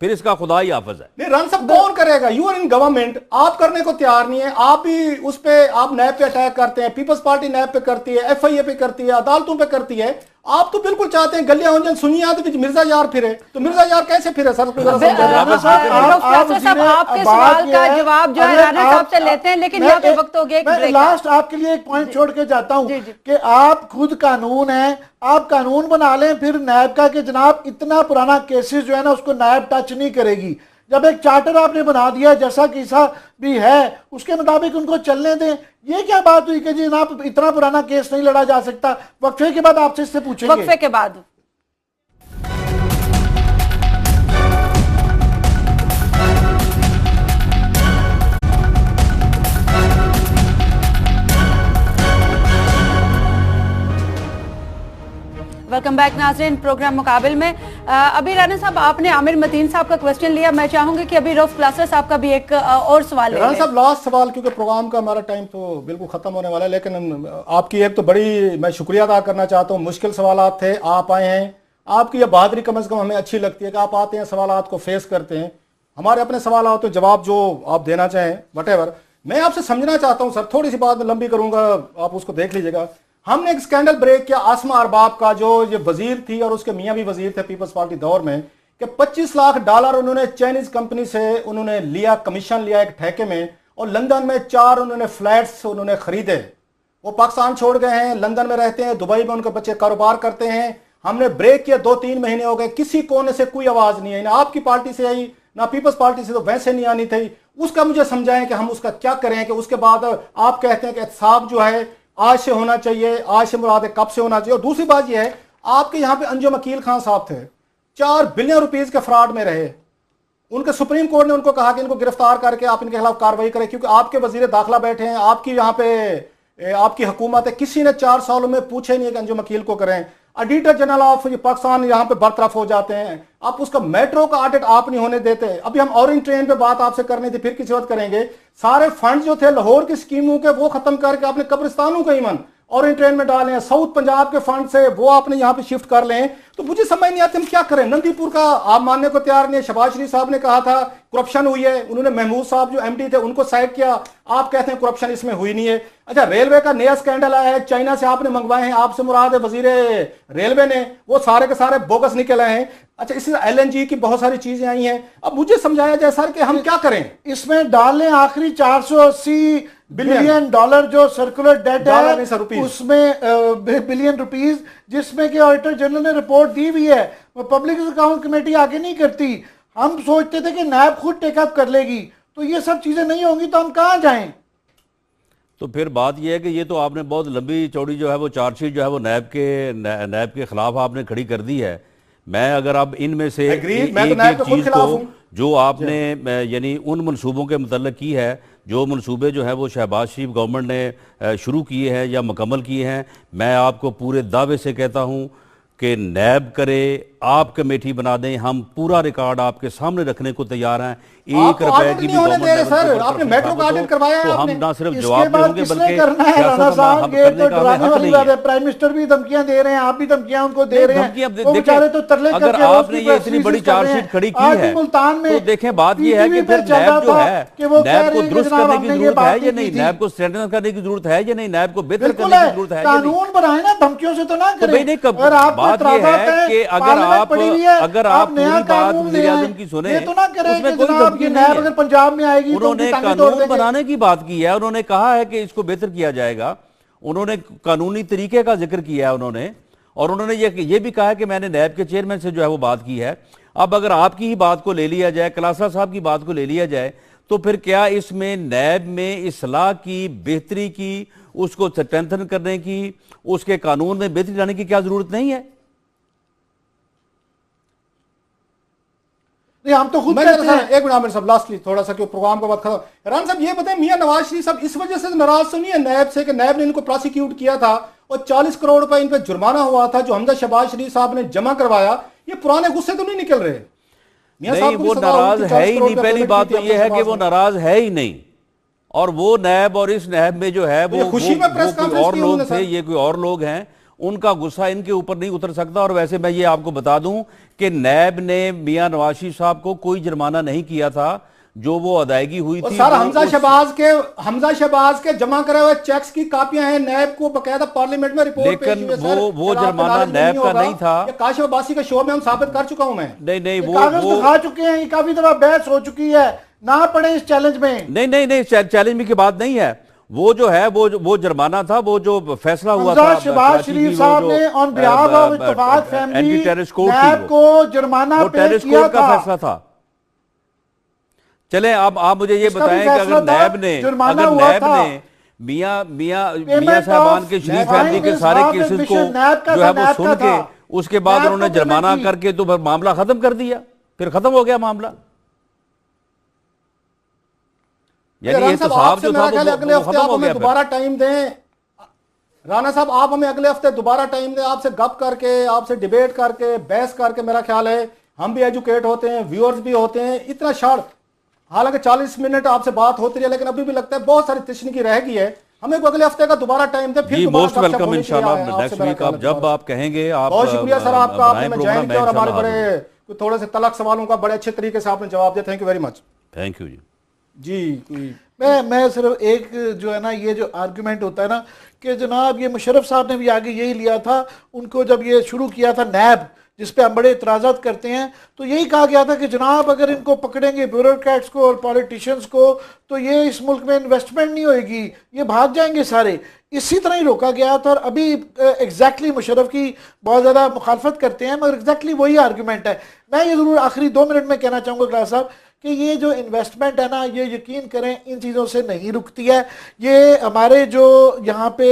फिर इसका खुदा ही हाफिज है। नहीं रन सब कौन करेगा? यू आर इन गवर्नमेंट, आप करने को तैयार नहीं है। आप भी उस पे आप नैब पे अटैक करते हैं, पीपल्स पार्टी नैब पे करती है, FIA पे करती है, अदालतों पे करती है। आप तो बिल्कुल चाहते हैं गलियां होंजन सुनिया तो मिर्जा यार फिरे, तो मिर्जा यार कैसे फिरे सर? आपके सवाल का जवाब जो है राणा साहब से लेते हैं, लेकिन यहाँ पे वक्त हो गया। लास्ट आपके लिए एक पॉइंट छोड़ के जाता हूँ कि आप खुद कानून है, आप कानून बना लें फिर नैब का कि जनाब इतना पुराना केसेस जो है ना उसको नैब टच नहीं करेगी। जब एक चार्टर आपने बना दिया जैसा कि भी है उसके मुताबिक उनको चलने दें। ये क्या बात हुई कि जी जनाब इतना पुराना केस नहीं लड़ा जा सकता? वक्फे के बाद आपसे इससे पूछेंगे। वक्फे के बाद वेलकम बैक नाज़रीन प्रोग्राम मुकाबिल में। अभी राना साहब आपने आमिर मतीन साहब का क्वेश्चन लिया, मैं चाहूंगी कि अभी रऊफ क्लासर साहब का भी एक और सवाल राना साहब लास्ट सवाल, क्योंकि प्रोग्राम का हमारा टाइम तो बिल्कुल खत्म होने वाला है, लेकिन आपकी एक तो बड़ी मैं शुक्रिया अदा करना चाहता हूँ। मुश्किल सवाल थे, आप आए हैं, आपकी यह बहादुरी कम से कम हमें अच्छी लगती है कि आप आते हैं, सवाल को फेस करते हैं, हमारे अपने सवाल तो जवाब जो आप देना चाहें वटेवर। मैं आपसे समझना चाहता हूँ सर, थोड़ी सी बात लंबी करूंगा, आप उसको देख लीजिएगा। हमने एक स्कैंडल ब्रेक किया आसमा अरबाब का, जो ये वजीर थी और उसके मियाँ भी वजीर थे पीपल्स पार्टी दौर में, कि $25 लाख उन्होंने चाइनीज कंपनी से उन्होंने लिया, कमीशन लिया एक ठेके में, और लंदन में 4 उन्होंने फ्लैट्स उन्होंने खरीदे। वो पाकिस्तान छोड़ गए हैं, लंदन में रहते हैं, दुबई में उनके बच्चे कारोबार करते हैं। हमने ब्रेक किया, 2-3 महीने हो गए, किसी कोने से कोई आवाज नहीं आई, ना आपकी पार्टी से आई ना पीपल्स पार्टी से तो वैसे नहीं आनी थी। उसका मुझे समझाएं कि हम उसका क्या करें कि उसके बाद आप कहते हैं कि एहतसाब जो है आज से होना चाहिए, आज से मुराद कब से होना चाहिए। और दूसरी बात यह है, आपके यहां पे अंजुम अकील खान साहब थे, 4 बिलियन रुपीस के फ्रॉड में रहे, उनके सुप्रीम कोर्ट ने उनको कहा कि इनको गिरफ्तार करके आप इनके खिलाफ कार्रवाई करें, क्योंकि आपके वजीर दाखिला बैठे हैं, आपकी यहाँ पे आपकी हुकूमत है, किसी ने 4 सालों में पूछे नहीं कि अंजुम अकील को करें। ऑडिटर जनरल ऑफ पाकिस्तान यहाँ पे बरतरफ हो जाते हैं, आप उसका मेट्रो का ऑडिट आप नहीं होने देते। अभी हम ऑरेंज ट्रेन पे बात आपसे करनी थी, फिर किसी वक्त करेंगे। सारे फंड जो थे लाहौर की स्कीमों के वो खत्म करके आपने कब्रिस्तानों का ईमान ऑरेंज ट्रेन में डाले हैं, साउथ पंजाब के फंड से वो आपने यहाँ पे शिफ्ट कर लें। तो मुझे समझ नहीं आती हम क्या करें। नंदीपुर का आप मानने को तैयार नहीं है, शहबाज शरीफ साहब ने कहा था करप्शन हुई है, उन्होंने महमूद साहब जो MD थे उनको साइड किया, आप कहते हैं करप्शन इसमें हुई नहीं है। अच्छा, रेलवे का नया स्कैंडल आया है, चाइना से आपने मंगवाए हैं, आपसे मुराद है वजीर रेलवे ने, वो सारे के सारे बोगस निकल आए हैं। अच्छा, इसी LNG की बहुत सारी चीजें आई हैं। अब मुझे समझाया जाए सर कि हम क्या करें। इसमें डाल लें आखिरी 480 बिलियन डॉलर जो सर्कुलर डेट डॉलर नहीं सर, है रुपीस। उसमें बिलियन रुपीस, जिसमें कि ऑडिटर जनरल ने रिपोर्ट दी हुई है, वो पब्लिक अकाउंट कमेटी आगे नहीं करती। हम सोचते थे कि नैब खुद टेकअप कर लेगी, तो ये सब चीजें नहीं होंगी तो हम कहाँ जाएं? तो फिर बात यह है कि ये तो आपने बहुत लंबी चौड़ी जो है वो चार्जशीट जो है वो नैब के खिलाफ आपने खड़ी कर दी है। मैं अगर अब इनमें से Agreed, मैं तो नैब के खुद चीज खिलाफ को हूं। जो आपने यानी उन मंसूबों के मुतल्लिक की है, जो मंसूबे जो है वो शहबाज शरीफ गवर्नमेंट ने शुरू किए हैं या मुकम्मल किए हैं, मैं आपको पूरे दावे से कहता हूं कि नैब करे, आप कमेटी बना दें, हम पूरा रिकॉर्ड आपके सामने रखने को तैयार हैं। एक आपको रुपए audit की भी नहीं होने गवर्नमेंट दे रहे लेवल सर, के ऊपर आपने करके मेट्रो का साबित हो, audit करवाया तो हम आपने। ना सिर्फ इसके जवाब बाद देंगे किसने बल्कि करना है? राणा सियासत साहब, हम ये करने तो का हमें डराने हक वाली नहीं बात है। है। प्राइम मिनिस्टर भी धमकियां दे रहे हैं, आप भी धमकियां उनको दे नहीं, रहे हैं। धमकियां वो देखें, बेचारे तो तरले अगर करके आपने उसकी ये इतनी press बड़ी release कर रहे चार्जशीट हैं। खड़ी की आज भी है, मुल्तान में तो देखें बात ये है कि PTV पे फिर चल रहा नैब जो था है, कि वो कह नैब रहे को हैं कि दुरुस्त जनाब करने की हमने ये जरूरत बात है या नहीं नहीं, की थी। नैब को स्ट्रेंथन करने की जरूरत है या नहीं, नैब को बेहतर बिल्कुल करने की है, जरूरत है या नहीं। कानून बनाए ना, धमकियों से तो ना तो करें। भाई नहीं, अगर आप बात यह है कि अगर आप पूरी बात वज़ीर आज़म की सुने, ये तो ना करें उसमें कि कोई जनाब धमकी ये नहीं नैब है। अगर पंजाब में आएगी तो उन्होंने उनकी टांगें तोड़ कानून देंगे। बनाने की बात की है, उन्होंने कहा है कि इसको बेहतर किया जाएगा, उन्होंने कानूनी तरीके का जिक्र किया है उन्होंने, और उन्होंने ये भी कहा है कि मैंने नैब के चेयरमैन से जो है वो बात की है। अब अगर आपकी ही बात को ले लिया जाए, कलासा साहब की बात को ले लिया जाए, तो फिर क्या इसमें नैब में इस्लाह की, बेहतरी की, उसको स्ट्रेंथन करने की, उसके कानून में बेहतरी लाने की क्या जरूरत नहीं है? नहीं, हम तो खुद मैं कहते हैं। एक मिनट आमिर साहब, लास्टली थोड़ा सा, क्यों प्रोग्राम का बात खत्म। राना साहब ये बताएं, मियां नवाज शरीफ साहब इस वजह से नाराज तो नहीं है नैब से कि नैब ने इनको प्रोसिक्यूट किया था और 40 करोड़ रुपए इन पे जुर्माना हुआ था जो हमजा शहबाज शरीफ साहब ने जमा करवाया, ये पुराने गुस्से तो नहीं निकल रहे? मियां नहीं, साहब को वो भी सजा हुई नाराज थी, है 40 ही करोड़ नहीं। रुपए पहली पेमेंट बात की तो थी ये है अपने कि वो समाज में। नाराज है ही नहीं, और वो नैब और इस नैब में जो है ये खुशी में प्रेस कोई कॉन्फ्रेंस और की लोग उन्होंने थे, सर। ये कोई और लोग हैं, उनका गुस्सा इनके ऊपर नहीं उतर सकता। और वैसे मैं ये आपको बता दूं कि नैब ने मियां नवाज शरीफ साहब को कोई जुर्माना नहीं किया था, जो वो अदायगी हुई और थी सर वो हमजा शहबाज के जमा करे हुए चेक्स की कापियां हैं, नैब को बकायदा पार्लियामेंट में रिपोर्ट पेश लेकिन हुई है सर। वो अगर आपको जुर्माना knowledge नैब का होगा, नहीं था। ये काशिफ अब्बासी के शो में हम साबित कर चुका हूं मैं। नहीं ये कागज दिखा चुके हैं, ये काफी दफा बहस हो चुकी है, ना पड़े इस चैलेंज में। नहीं, चैलेंज में की बात नहीं है। वो जो है वो जुर्माना था, वो जो फैसला हुआ हमजा था शहबाज शरीफ साहब ने ऑन बिहाफ ऑफ इत्तेफाक फैमिली एंटी टेररिस्ट कोर्ट नैब को जुर्माना वो पे टेररिस्ट किया कोर्ट का था। फैसला था। चले अब आप मुझे ये इसका भी बताएं कि फैसला अगर था, नैब ने जुर्माना हुआ था। मियां साहबान के शरीफ फैमिली के सारे केसेस को जो है वो सुन के उसके बाद उन्होंने जुर्माना करके तो फिर मामला खत्म कर दिया, फिर खत्म हो गया मामला। यानी ये तो साहब जो था अगले वो हफ्ते खत्म आप हो हमें गया। दोबारा टाइम दें। राणा साहब आप हमें अगले हफ्ते दोबारा टाइम दें, आपसे गप करके, आपसे डिबेट करके, बहस करके। मेरा ख्याल है हम भी एजुकेट होते हैं, व्यूअर्स भी होते हैं। इतना शार्ट, हालांकि 40 मिनट आपसे बात होती है, लेकिन अभी भी लगता है बहुत सारी तशनीकी रह गई है। हमें को अगले हफ्ते का दोबारा टाइम दे, फिर जी दोबारा मोस्ट गपशप वेलकम होनी चाहिए इंशाल्लाह आपसे नेक्स्ट मेरा वीक ख्याल आप है जब दोबारा। आप कहेंगे आप बहुत शुक्रिया सर आपका, आपने बनाएं मैं ज्वाइन प्रोग्राम, किया और मैं हमारे इंशाल्लाह बड़े थोड़े से तलक सवालों का बड़े अच्छे तरीके से आपने जवाब दिया। Thank you very much. Thank you जी। जी मैं सिर्फ एक जो है ना, ये जो आर्गुमेंट होता है ना कि जनाब ये मुशर्रफ साहब ने भी आगे यही लिया था, उनको जब ये शुरू किया था नैब, जिस पे हम बड़े इतराज़ात करते हैं, तो यही कहा गया था कि जनाब अगर इनको पकड़ेंगे ब्यूरोक्रेट्स को और पॉलिटिशियंस को, तो ये इस मुल्क में इन्वेस्टमेंट नहीं होएगी, ये भाग जाएंगे सारे। इसी तरह ही रोका गया था। और अभी एग्जैक्टली मुशर्रफ की बहुत ज़्यादा मुखालफत करते हैं, मगर एग्जैक्टली वही आर्गूमेंट है। मैं ये ज़रूर आखिरी 2 मिनट में कहना चाहूँगा क्लास साहब कि ये जो इन्वेस्टमेंट है ना, ये यकीन करें इन चीज़ों से नहीं रुकती है। ये हमारे जो यहाँ पे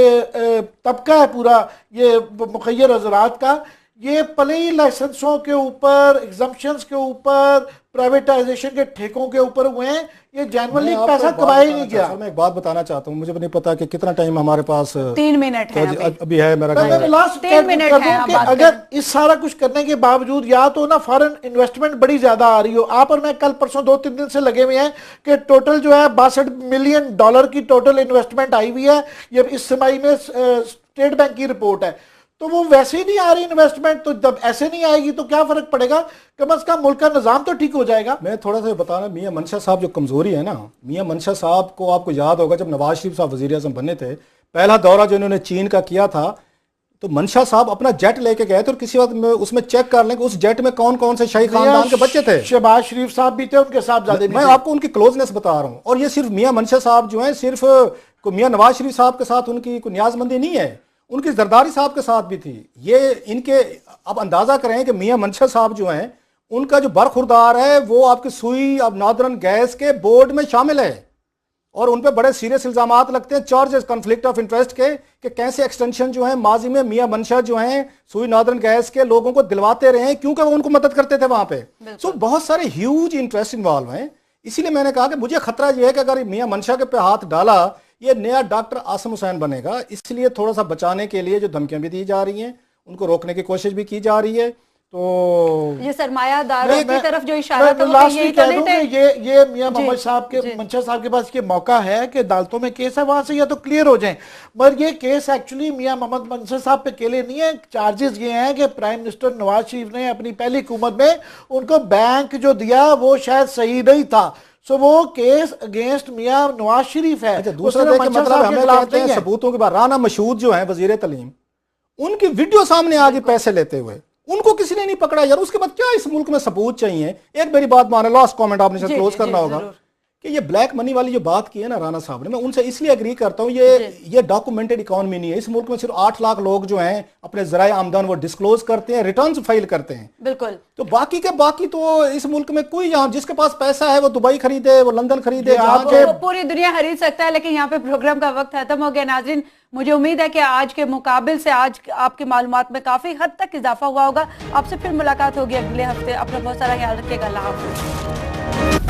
तबका है पूरा ये मुखय्यर हज़रात का, ये पले ही लाइसेंसों के ऊपर, एग्जम्पशंस के ऊपर, प्राइवेटाइजेशन के ठेकों के ऊपर हुए हैं। ये जनरली पैसा कमाया ही नहीं गया। मैं एक बात बताना चाहता हूँ, मुझे भी नहीं पता कि कितना टाइम हमारे पास 3 मिनट है अभी है मेरा ख्याल है। लास्ट 3 मिनट है, आप बात अगर इस सारा कुछ करने के बावजूद या तो ना फॉरेन इन्वेस्टमेंट बड़ी ज्यादा आ रही हो, आप और मैं कल परसों 2-3 दिन से लगे हुए हैं कि टोटल जो है $62 मिलियन की टोटल इन्वेस्टमेंट आई हुई है। ये इस समय में स्टेट बैंक की रिपोर्ट है। तो वो वैसे ही नहीं आ रही इन्वेस्टमेंट, तो जब ऐसे नहीं आएगी तो क्या फर्क पड़ेगा? कम से कम मुल्क का निजाम तो ठीक हो जाएगा। मैं थोड़ा सा बताना, मियां मंशा साहब जो कमजोरी है ना, मियां मंशा साहब को आपको याद होगा जब नवाज शरीफ साहब वजीर आज़म बने थे, पहला दौरा जो इन्होंने चीन का किया था, तो मंशा साहब अपना जेट लेके गए थे और किसी वक्त में उसमें चेक कर लें कि उस जेट में कौन कौन से शाही खानदान के बच्चे थे। शहबाज शरीफ साहब भी थे, उनके साहब ज्यादा मैं आपको उनकी क्लोजनेस बता रहा हूं। और ये सिर्फ मियां मंशा साहब जो हैं सिर्फ कोई मियाँ नवाज शरीफ साहब के साथ उनकी कोई न्याजमंदी नहीं है, उनकी जरदारी साहब के साथ भी थी। ये इनके अब अंदाजा करें कि मियाँ मंशा साहब जो हैं उनका जो बरखुरदार है वो आपकी सुई अब नॉर्दर्न गैस के बोर्ड में शामिल है और उन पे बड़े सीरियस इल्जामात लगते हैं, चार्जेस कॉन्फ्लिक्ट ऑफ इंटरेस्ट के, कि कैसे एक्सटेंशन जो है माजी में मियाँ मंशा जो हैं सुई नॉर्दर्न गैस के लोगों को दिलवाते रहे हैं क्योंकि वो उनको मदद करते थे वहां पे। सो बहुत सारे ह्यूज इंटरेस्ट इन्वॉल्व हैं। इसीलिए मैंने कहा कि मुझे खतरा यह है कि अगर मियाँ मंशा के पे हाथ डाला ये नया डॉक्टर आसिम हुसैन बनेगा। इसलिए थोड़ा सा बचाने के लिए जो धमकियां भी दी जा रही हैं, उनको रोकने की कोशिश भी की जा रही है। तो ये सरमायादारों की तरफ जो इशारा था लास्ट ये वीक कह दूं कि ये मियां मोहम्मद साहब के मंशा साहब के पास ये मौका है कि अदालतों में केस है वहां से या तो क्लियर हो जाएं, मगर ये केस एक्चुअली मियां मोहम्मद मंशा साहब पे अकेले नहीं है। चार्जेस ये हैं कि प्राइम मिनिस्टर नवाज शरीफ ने अपनी पहली हुकूमत में उनको बैंक जो दिया वो शायद सही नहीं था, सो वो केस अगेंस्ट मियां नवाज शरीफ है। अच्छा, दूसरा देखिए मतलब हमें कहते हैं सबूतों के बाद राना मशहूद जो है वजीर तलीम, उनकी वीडियो सामने आ गई पैसे लेते हुए, उनको किसी ने नहीं पकड़ा यार। उसके बाद क्या इस मुल्क में सबूत चाहिए? एक मेरी बात माने, लास्ट कमेंट आपने शायद क्लोज करना होगा कि ये ब्लैक मनी वाली जो बात की है ना राना साहब ने, मैं उनसे इसलिए एग्री करता हूँ, ये डॉक्यूमेंटेड इकोनॉमी नहीं है। इस मुल्क में सिर्फ 8 लाख लोग जो हैं अपने जराए आमदन वो डिस्क्लोज करते हैं, रिटर्न्स फाइल करते हैं। बिल्कुल। तो बाकी तो इस मुल्क में कोई, यहाँ जिसके पास पैसा है वो दुबई खरीदे, वो लंदन खरीदे, वो पूरी दुनिया खरीद सकता है। लेकिन यहाँ पे प्रोग्राम का वक्त खत्म हो गया। नाज़रीन, मुझे उम्मीद है कि आज के मुकाबिल से आज आपकी मालूमात में काफी हद तक इजाफा हुआ होगा। आपसे फिर मुलाकात होगी अगले हफ्ते। अपना बहुत सारा ख्याल रखिएगा। अल्लाह हाफ़िज़।